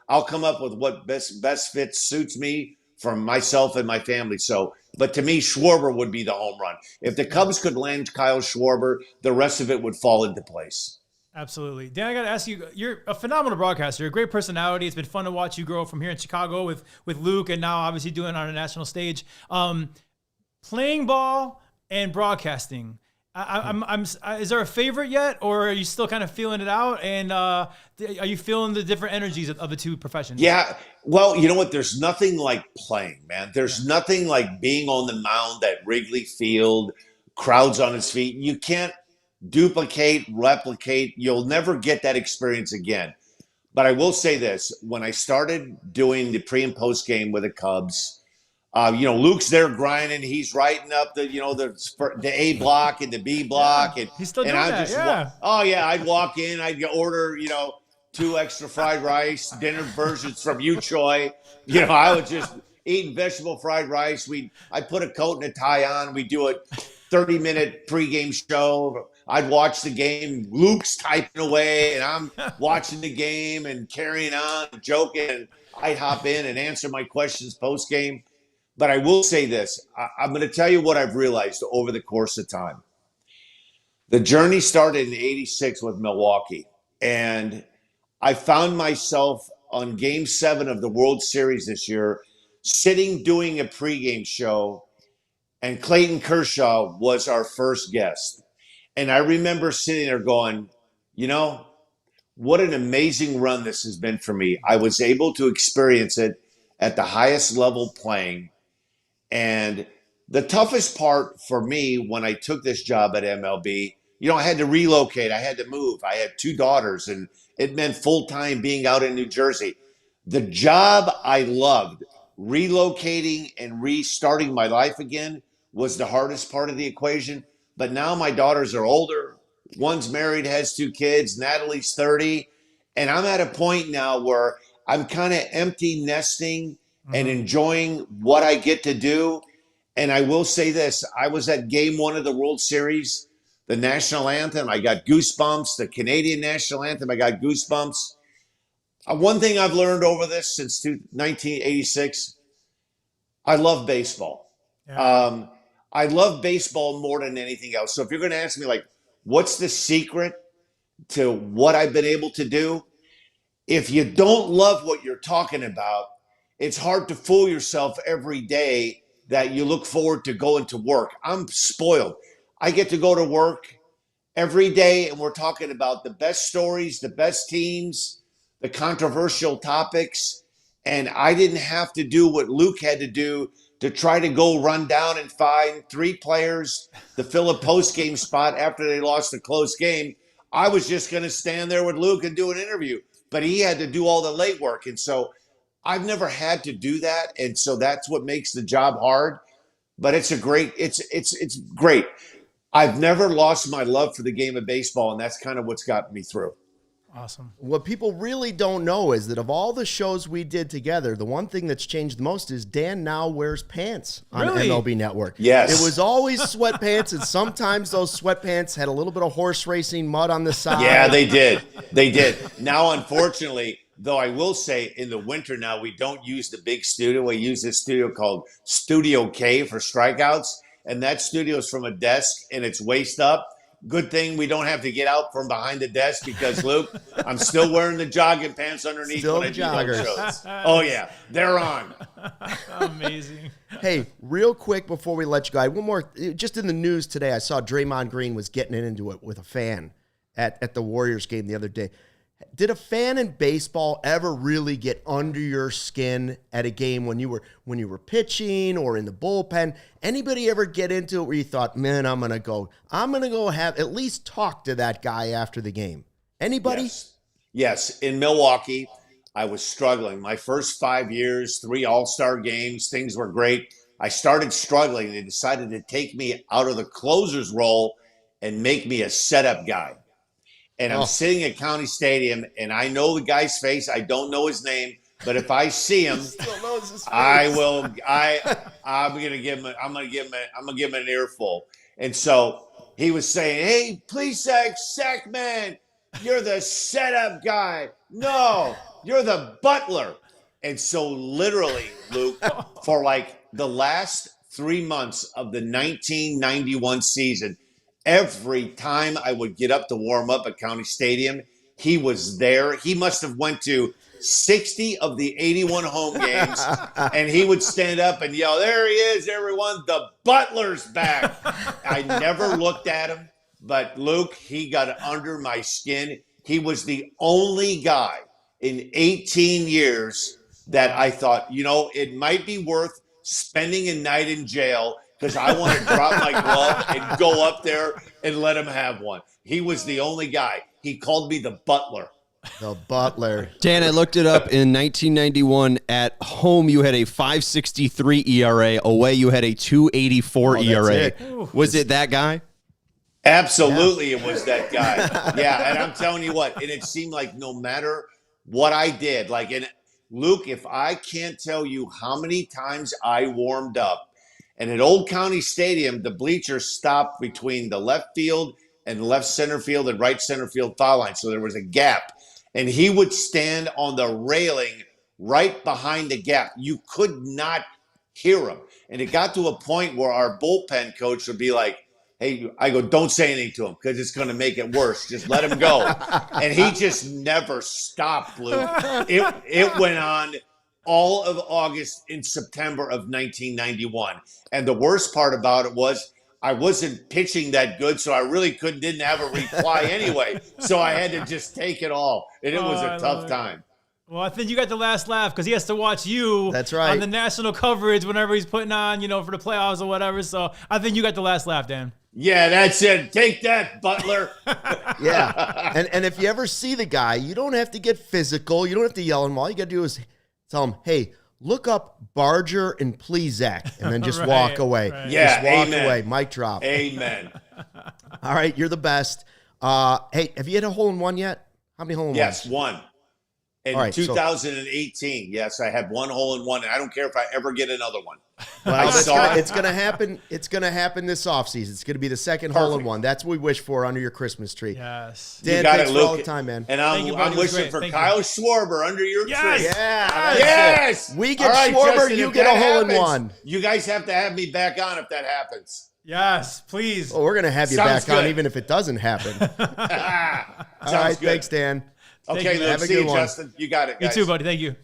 I'll come up with what best fits suits me for myself and my family. So, but to me, Schwarber would be the home run. If the Cubs could land Kyle Schwarber, the rest of it would fall into place. Absolutely. Dan, I got to ask you, you're a phenomenal broadcaster. You're a great personality. It's been fun to watch you grow from here in Chicago with Luke and now obviously doing it on a national stage. Playing ball and broadcasting, is there a favorite yet, or are you still kind of feeling it out? And are you feeling the different energies of the two professions? Yeah. Well, you know what? There's nothing like playing, man. There's nothing like being on the mound at Wrigley Field, crowds on his feet. You can't replicate. You'll never get that experience again. But I will say this. When I started doing the pre and post game with the Cubs, Luke's there grinding. He's writing up the A block and the B block. Yeah, he's still doing that. I'd walk in. I'd order, 2 extra fried rice, dinner versions from you, Choi. I was just eating vegetable fried rice. I'd put a coat and a tie on. We'd do a 30-minute pregame show. I'd watch the game. Luke's typing away, and I'm watching the game and carrying on, joking. And I'd hop in and answer my questions post-game. But I will say this. I'm going to tell you what I've realized over the course of time. The journey started in '86 with Milwaukee, and I found myself on Game 7 of the World Series this year, sitting doing a pregame show, and Clayton Kershaw was our first guest. And I remember sitting there going, what an amazing run this has been for me. I was able to experience it at the highest level playing. And the toughest part for me when I took this job at MLB, I had to relocate. I had to move. I had 2 daughters, and it meant full-time being out in New Jersey. The job I loved, relocating and restarting my life again, was the hardest part of the equation. But now my daughters are older. One's married, has 2 kids. Natalie's 30. And I'm at a point now where I'm kind of empty nesting and enjoying what I get to do. And I will say this. I was at Game 1 of the World Series, the national anthem. I got goosebumps. The Canadian national anthem, I got goosebumps. One thing I've learned over this since 1986, I love baseball. Yeah. I love baseball more than anything else. So if you're going to ask me, what's the secret to what I've been able to do? If you don't love what you're talking about, it's hard to fool yourself every day that you look forward to going to work. I'm spoiled. I get to go to work every day, and we're talking about the best stories, the best teams, the controversial topics. And I didn't have to do what Luke had to do to try to go run down and find 3 players to fill a post-game spot after they lost a close game. I was just going to stand there with Luke and do an interview, but he had to do all the late work. And so I've never had to do that. And so that's what makes the job hard, but it's great. I've never lost my love for the game of baseball, and that's kind of what's gotten me through. Awesome. What people really don't know is that of all the shows we did together, the one thing that's changed the most is Dan now wears pants on MLB Network. Yes. It was always sweatpants, and sometimes those sweatpants had a little bit of horse racing mud on the side. Yeah, they did. They did. Now, unfortunately, though I will say in the winter now, we don't use the big studio. We use this studio called Studio K for strikeouts, and that studio is from a desk, and it's waist up. Good thing we don't have to get out from behind the desk because, Luke, I'm still wearing the jogging pants underneath Still when I the do those joggers. shows. Oh, yeah. They're on. Amazing. Hey, real quick before we let you go, one more. Just in the news today, I saw Draymond Green was getting into it with a fan at the Warriors game the other day. Did a fan in baseball ever really get under your skin at a game when you were pitching or in the bullpen? Anybody ever get into it where you thought, man, I'm gonna go have at least talk to that guy after the game? Anybody? Yes. In Milwaukee, I was struggling. My first 5 years, 3 All-Star games, things were great. I started struggling. They decided to take me out of the closer's role and make me a setup guy. And I'm sitting at County Stadium, and I know the guy's face. I don't know his name, but if I see him, I'm gonna give him an earful. And so he was saying, "Hey, Plesac, Sackman, you're the setup guy. No, you're the butler." And so literally, Luke, for like the last 3 months of the 1991 season, every time I would get up to warm up at County Stadium, he was there. He must have went to 60 of the 81 home games, and he would stand up and yell, "There he is, everyone. The butler's back." I never looked at him, but Luke, he got under my skin. He was the only guy in 18 years that I thought, it might be worth spending a night in jail because I want to drop my glove and go up there and let him have one. He was the only guy. He called me the butler. The butler. Dan, I looked it up. In 1991, at home, you had a 5.63 ERA. Away, you had a 2.84 ERA. Was it that guy? Absolutely, It was that guy. Yeah, and I'm telling you what, and it seemed like no matter what I did, Luke, if I can't tell you how many times I warmed up, and at Old County Stadium, the bleachers stopped between the left field and left center field and right center field foul line. So there was a gap. And he would stand on the railing right behind the gap. You could not hear him. And it got to a point where our bullpen coach would be like, "Hey," I go, "don't say anything to him because it's going to make it worse. Just let him go." And he just never stopped, Luke. It went on all of August and September of 1991. And the worst part about it was I wasn't pitching that good, so I really didn't have a reply anyway. So I had to just take it all. And it was a tough time. Well, I think you got the last laugh because he has to watch you That's right. on the national coverage whenever he's putting on, for the playoffs or whatever. So I think you got the last laugh, Dan. Yeah, that's it. Take that, butler. Yeah. And if you ever see the guy, you don't have to get physical. You don't have to yell at him. All you got to do is tell him, "Hey, look up Barger and Plesac," and then just walk away. Right. Yeah, just walk amen. away. Mic drop. Amen. All right, you're the best. Hey, have you hit a hole-in-one yet? How many hole-in-ones? Yes, one. In All right, 2018, yes, I had one hole in one, and I don't care if I ever get another one. Well, saw it's going to happen. It's going to happen this offseason. It's going to be the second hole-in-one. That's what we wish for under your Christmas tree. Yes. Dan, You got thanks it, for all Luke. the time, man. And Thank you, buddy. I'm It was wishing great. for Thank Kyle you. Schwarber under your Yes! tree. Yeah. Yes. We get All right, Schwarber, Justin, you if get that a hole-in-one. happens, You guys have to have me back on if that happens. Yes, please. Oh, we're going to have you Sounds back on good. even if it doesn't happen. All Sounds right, good. thanks, Dan. Okay, you. Luke, Have a see good you, one. Justin. You got it, You guys. too, buddy. Thank you.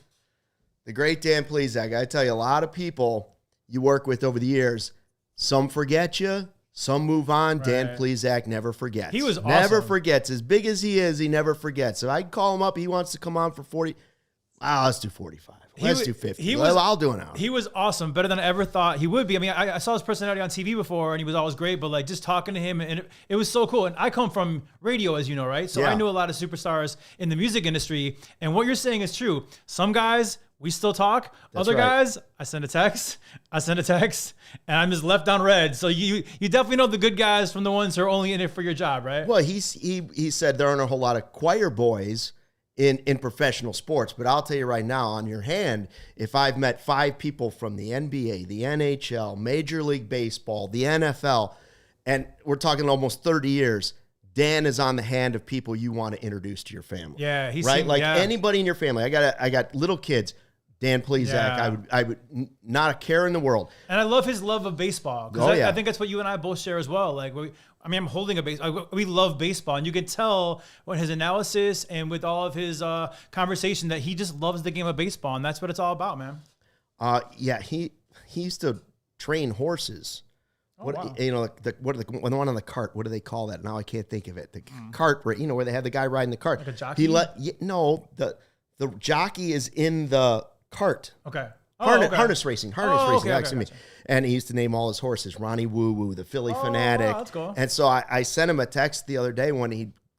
The great Dan Plesac. I tell you, a lot of people, you work with over the years, some forget you, some move on. Dan Plesac never forgets. He was awesome. Never forgets. As big as he is, he never forgets. So I call him up. He wants to come on for 40. Let's do 45. Let's do 50. I'll do an hour. He was awesome, better than I ever thought he would be. I mean, I saw his personality on TV before, and he was always great, but like just talking to him, and it was so cool. And I come from radio, as you know, right? So I knew a lot of superstars in the music industry, and what you're saying is true. Some guys, we still talk. Other guys, I send a text, and I'm just left on red. So you definitely know the good guys from the ones who are only in it for your job, right? Well, he said there aren't a whole lot of choir boys in professional sports, but I'll tell you right now, on your hand, if I've met 5 people from the NBA, the NHL, Major League Baseball, the NFL, and we're talking almost 30 years, Dan is on the hand of people you want to introduce to your family. Yeah, he's right. Anybody in your family. I got little kids. Dan Plesac, I would not a care in the world. And I love his love of baseball. Because I think that's what you and I both share as well. Like, I'm holding a baseball. We love baseball, and you can tell when his analysis and with all of his conversation that he just loves the game of baseball, and that's what it's all about, man. He used to train horses. The one on the cart. What do they call that? Now I can't think of it. The cart, where they had the guy riding the cart. Like a jockey? The jockey is in the cart. Okay. Harness racing. Okay. And he used to name all his horses. Ronnie Woo Woo, the Philly Fanatic. That's cool. And so I sent him a text the other day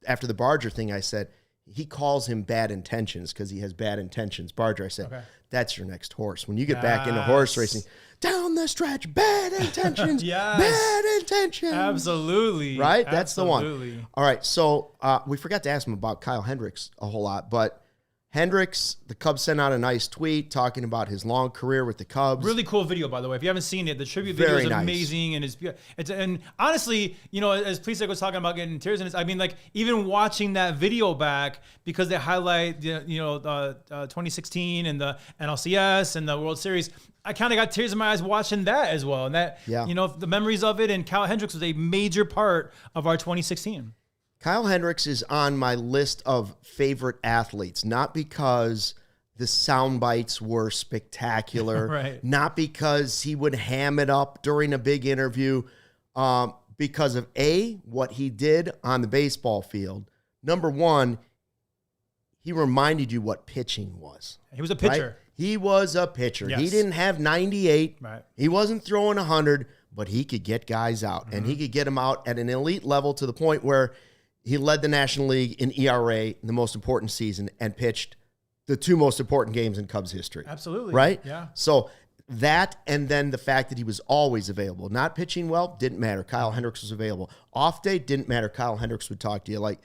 after the Barger thing, I said, he calls him Bad Intentions because he has bad intentions. Barger, I said, that's your next horse. When you get back into horse racing, down the stretch, Bad Intentions, Bad Intentions. Absolutely. Right? That's the one. All right, so we forgot to ask him about Kyle Hendricks a whole lot, but Hendricks, the Cubs sent out a nice tweet talking about his long career with the Cubs. Really cool video, by the way. If you haven't seen it, the tribute video is amazing, and and honestly, as Plesac was talking about getting tears in his, I mean, like even watching that video back because they highlight 2016 and the NLCS and the World Series. I kind of got tears in my eyes watching that as well, and that the memories of it. And Kyle Hendricks was a major part of our 2016. Kyle Hendricks is on my list of favorite athletes, not because the sound bites were spectacular, not because he would ham it up during a big interview, because of what he did on the baseball field. Number one, he reminded you what pitching was. He was a pitcher. Right? He was a pitcher. Yes. He didn't have 98. Right. He wasn't throwing 100, but he could get guys out, and he could get them out at an elite level to the point where he led the National League in ERA in the most important season and pitched the 2 most important games in Cubs history. Absolutely. Right? Yeah. So that, and then the fact that he was always available. Not pitching well, didn't matter. Kyle Hendricks was available. Off day, didn't matter. Kyle Hendricks would talk to you. Like,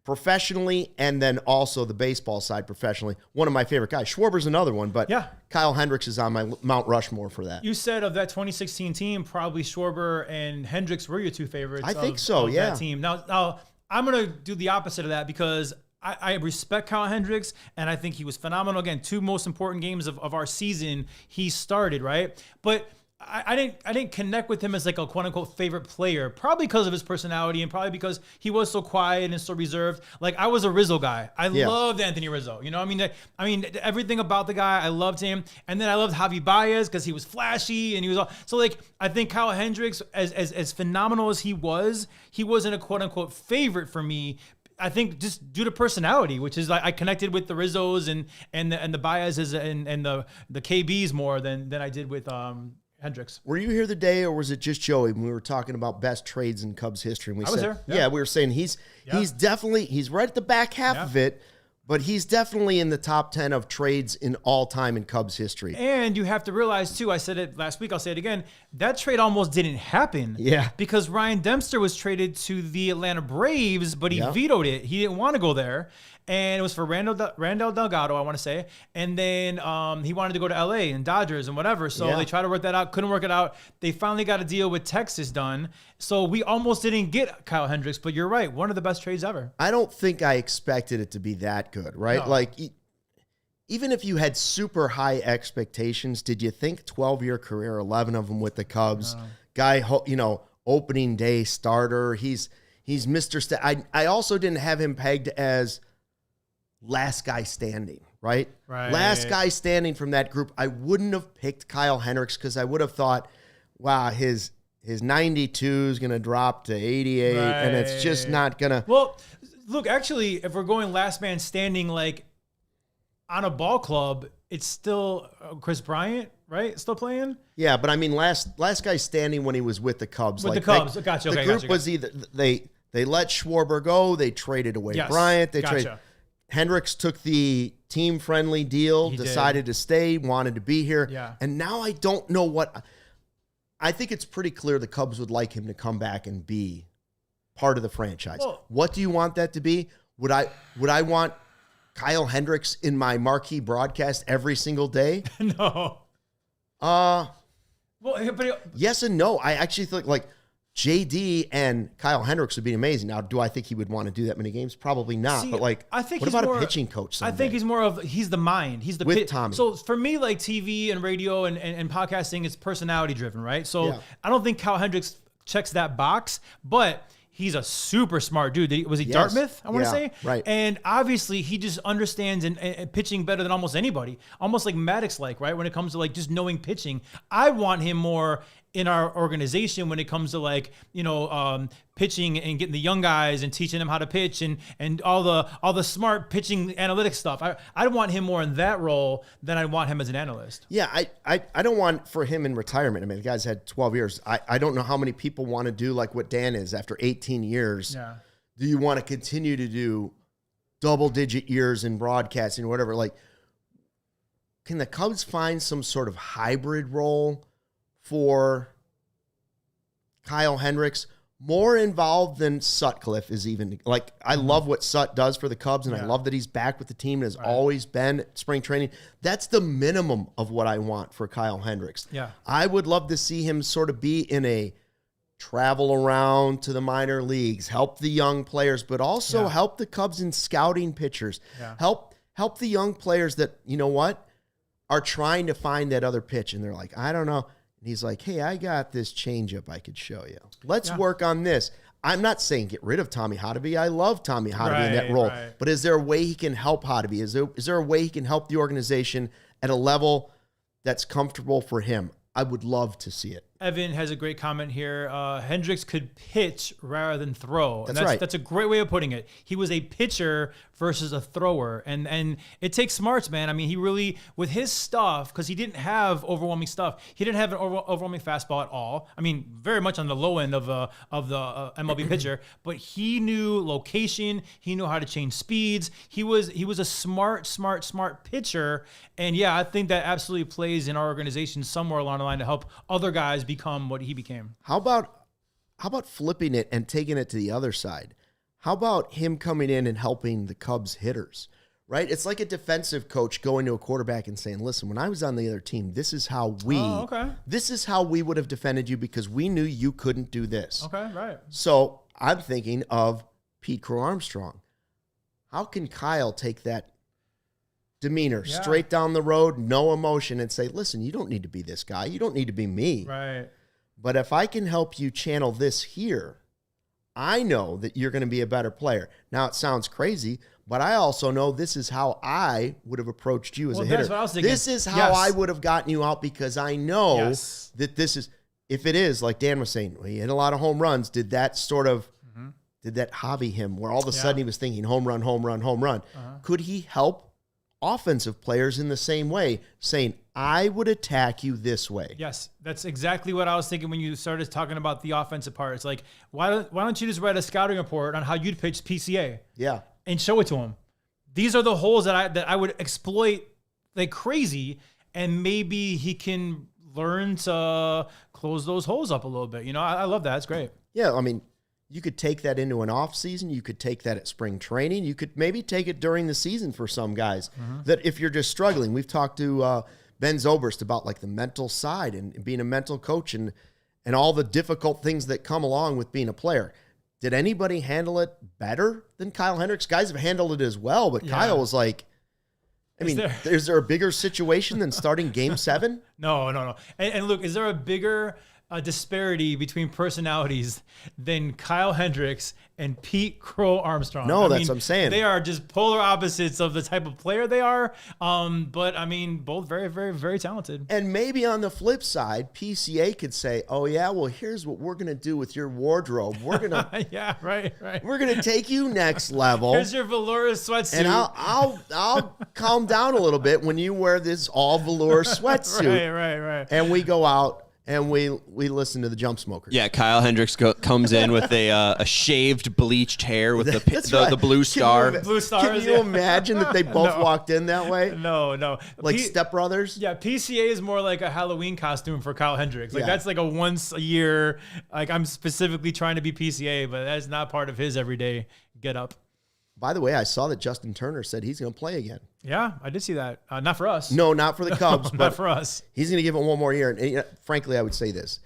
professionally, and then also the baseball side professionally. One of my favorite guys. Schwarber's another one, but Kyle Hendricks is on my Mount Rushmore for that. You said of that 2016 team, probably Schwarber and Hendricks were your 2 favorites. I think so, yeah. That team. Now I'm going to do the opposite of that because I respect Kyle Hendricks, and I think he was phenomenal. Again, 2 most important games of our season he started, right? But I didn't connect with him as like a quote unquote favorite player, probably because of his personality and probably because he was so quiet and so reserved. Like I was a Rizzo guy. I loved Anthony Rizzo. I mean everything about the guy. I loved him, and then I loved Javi Baez because he was flashy and he was all. So like I think Kyle Hendricks, as phenomenal as he wasn't a quote unquote favorite for me. I think just due to personality, which is like I connected with the Rizzos and the Baez's and the KBs more than I did with Hendricks. Were you here the day, or was it just Joey when we were talking about best trades in Cubs history? And we I was there. Yeah, we were saying he's definitely right at the back half of it, but he's definitely in the top 10 of trades in all time in Cubs history. And you have to realize too, I said it last week, I'll say it again, that trade almost didn't happen. Yeah. Because Ryan Dempster was traded to the Atlanta Braves, but he vetoed it. He didn't want to go there. And it was for Randall Delgado, I want to say. And then he wanted to go to LA and Dodgers and whatever. So they tried to work that out. Couldn't work it out. They finally got a deal with Texas done. So we almost didn't get Kyle Hendricks. But you're right. One of the best trades ever. I don't think I expected it to be that good, right? No. Like, even if you had super high expectations, did you think 12-year career, 11 of them with the Cubs, guy, opening day starter, he's Mr. I also didn't have him pegged as last guy standing. right? Right. Last guy standing from that group. I wouldn't have picked Kyle Hendricks because I would have thought, wow, his 92 is going to drop to 88, and it's just not going to. Well, look, actually, if we're going last man standing, like on a ball club, it's still Chris Bryant, right? Still playing? Yeah, but I mean, last guy standing when he was with the Cubs. With the Cubs. Gotcha. The group was either they let Schwarber go, they traded away Bryant, they traded. Hendricks took the team-friendly deal, decided to stay, wanted to be here. Yeah. And now I don't know what. I think it's pretty clear the Cubs would like him to come back and be part of the franchise. Well, what do you want that to be? Would I want Kyle Hendricks in my marquee broadcast every single day? No. Well, but yes and no. I actually think like JD and Kyle Hendricks would be amazing. Now, do I think he would want to do that many games? Probably not. See, but like, I think what he's about more, a pitching coach someday? I think he's the mind. He's the with Tommy. So for me, like TV and radio and podcasting, it's personality driven, right? So I don't think Kyle Hendricks checks that box, but he's a super smart dude. Was he Dartmouth? I want to say. Right. And obviously, he just understands and pitching better than almost anybody. Almost like Maddox, right? When it comes to like just knowing pitching, I want him more in our organization when it comes to like, pitching and getting the young guys and teaching them how to pitch and all the smart pitching analytics stuff. I want him more in that role than I want him as an analyst. Yeah, I don't want for him in retirement. I mean, the guy's had 12 years. I don't know how many people want to do like what Dan is after 18 years. Yeah. Do you want to continue to do double-digit years in broadcasting or whatever? Like, can the Cubs find some sort of hybrid role for Kyle Hendricks, more involved than Sutcliffe is even. Like, I love what Sut does for the Cubs, and I love that he's back with the team and has always been at spring training. That's the minimum of what I want for Kyle Hendricks. Yeah. I would love to see him sort of be in a travel around to the minor leagues, help the young players, but also help the Cubs in scouting pitchers. Yeah. Help the young players that, you know what, are trying to find that other pitch, and they're like, I don't know. And he's like, hey, I got this changeup I could show you. Let's work on this. I'm not saying get rid of Tommy Hotovy. I love Tommy Hotovy in that role. Right. But is there a way he can help Hotovy? Is there a way he can help the organization at a level that's comfortable for him? I would love to see it. Evan has a great comment here. Hendricks could pitch rather than throw. That's right. That's a great way of putting it. He was a pitcher versus a thrower. And it takes smarts, man. I mean, he really, with his stuff, because he didn't have overwhelming stuff. He didn't have an overwhelming fastball at all. I mean, very much on the low end of the MLB pitcher. But he knew location. He knew how to change speeds. He was a smart pitcher. And yeah, I think that absolutely plays in our organization somewhere along the line to help other guys become what he became. How about flipping it and taking it to the other side? How about him coming in and helping the Cubs hitters, right? It's like a defensive coach going to a quarterback and saying, listen, when I was on the other team, this is how we would have defended you because we knew you couldn't do this. Okay, right. So I'm thinking of Pete Crow-Armstrong. How can Kyle take that demeanor straight down the road, no emotion, and say, listen, you don't need to be this guy. You don't need to be me. Right. But if I can help you channel this here, I know that you're going to be a better player. Now, it sounds crazy, but I also know this is how I would have approached you as a hitter. That's what I was thinking. This is how I would have gotten you out because I know that this is, if it is, like Dan was saying, he hit a lot of home runs, did that sort of, did that hobby him where all of a sudden he was thinking home run, home run, home run? Could he help offensive players in the same way, saying, I would attack you this way? Yes, that's exactly what I was thinking when you started talking about the offensive part. It's like, why don't you just write a scouting report on how you'd pitch PCA? Yeah. And show it to him. These are the holes that I would exploit like crazy, and maybe he can learn to close those holes up a little bit. I love that. It's great. Yeah, I mean, you could take that into an off season. You could take that at spring training. You could maybe take it during the season for some guys that if you're just struggling. We've talked to Ben Zobrist about like the mental side and being a mental coach and all the difficult things that come along with being a player. Did anybody handle it better than Kyle Hendricks? Guys have handled it as well, but Kyle was like, is there a bigger situation than starting Game 7? No. And look, is there a bigger a disparity between personalities than Kyle Hendricks and Pete Crow-Armstrong. No, that's what I'm saying. They are just polar opposites of the type of player they are. But I mean, both very, very, very talented. And maybe on the flip side, PCA could say, "Oh yeah, well here's what we're gonna do with your wardrobe. We're gonna yeah, right. we're gonna take you next level. Here's your velour sweatsuit, and I'll calm down a little bit when you wear this all velour sweatsuit. Right. And we go out and we listen to the Jump Smokers. Yeah, Kyle Hendricks comes in with a shaved, bleached hair with the blue star. Blue stars. Can you imagine that they both walked in that way? No. Like Step Brothers? Yeah, PCA is more like a Halloween costume for Kyle Hendricks. Like that's like a once a year. Like I'm specifically trying to be PCA, but that's not part of his everyday get up. By the way, I saw that Justin Turner said he's going to play again. Yeah, I did see that. Not for us. No, not for the Cubs, but not for us. He's going to give it one more year. And frankly, I would say this.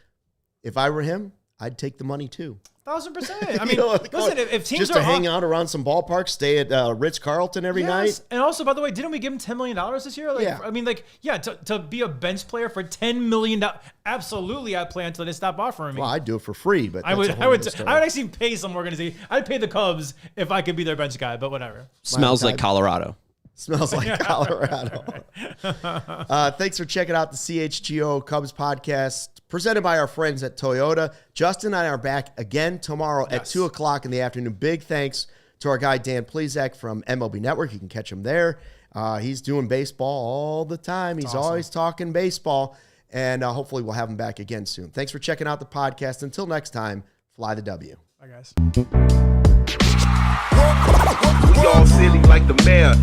If I were him, I'd take the money too. 1,000%. I mean, listen, if teams just to hang out around some ballparks, stay at Ritz-Carlton every night. And also, by the way, didn't we give him $10 million this year? Like, yeah. I mean, to be a bench player for $10 million, absolutely, I'd play until they stop offering me. Well, I'd do it for free, but I would actually pay some organization. I'd pay the Cubs if I could be their bench guy, but whatever. Smells like Colorado. Smells like Colorado. Thanks for checking out the CHGO Cubs podcast presented by our friends at Toyota. Justin and I are back again tomorrow at 2 o'clock in the afternoon. Big thanks to our guy, Dan Plesac from MLB Network. You can catch him there. He's doing baseball all the time. He's always talking baseball, and hopefully we'll have him back again soon. Thanks for checking out the podcast. Until next time, fly the W. Bye, guys. We all silly like the mayor.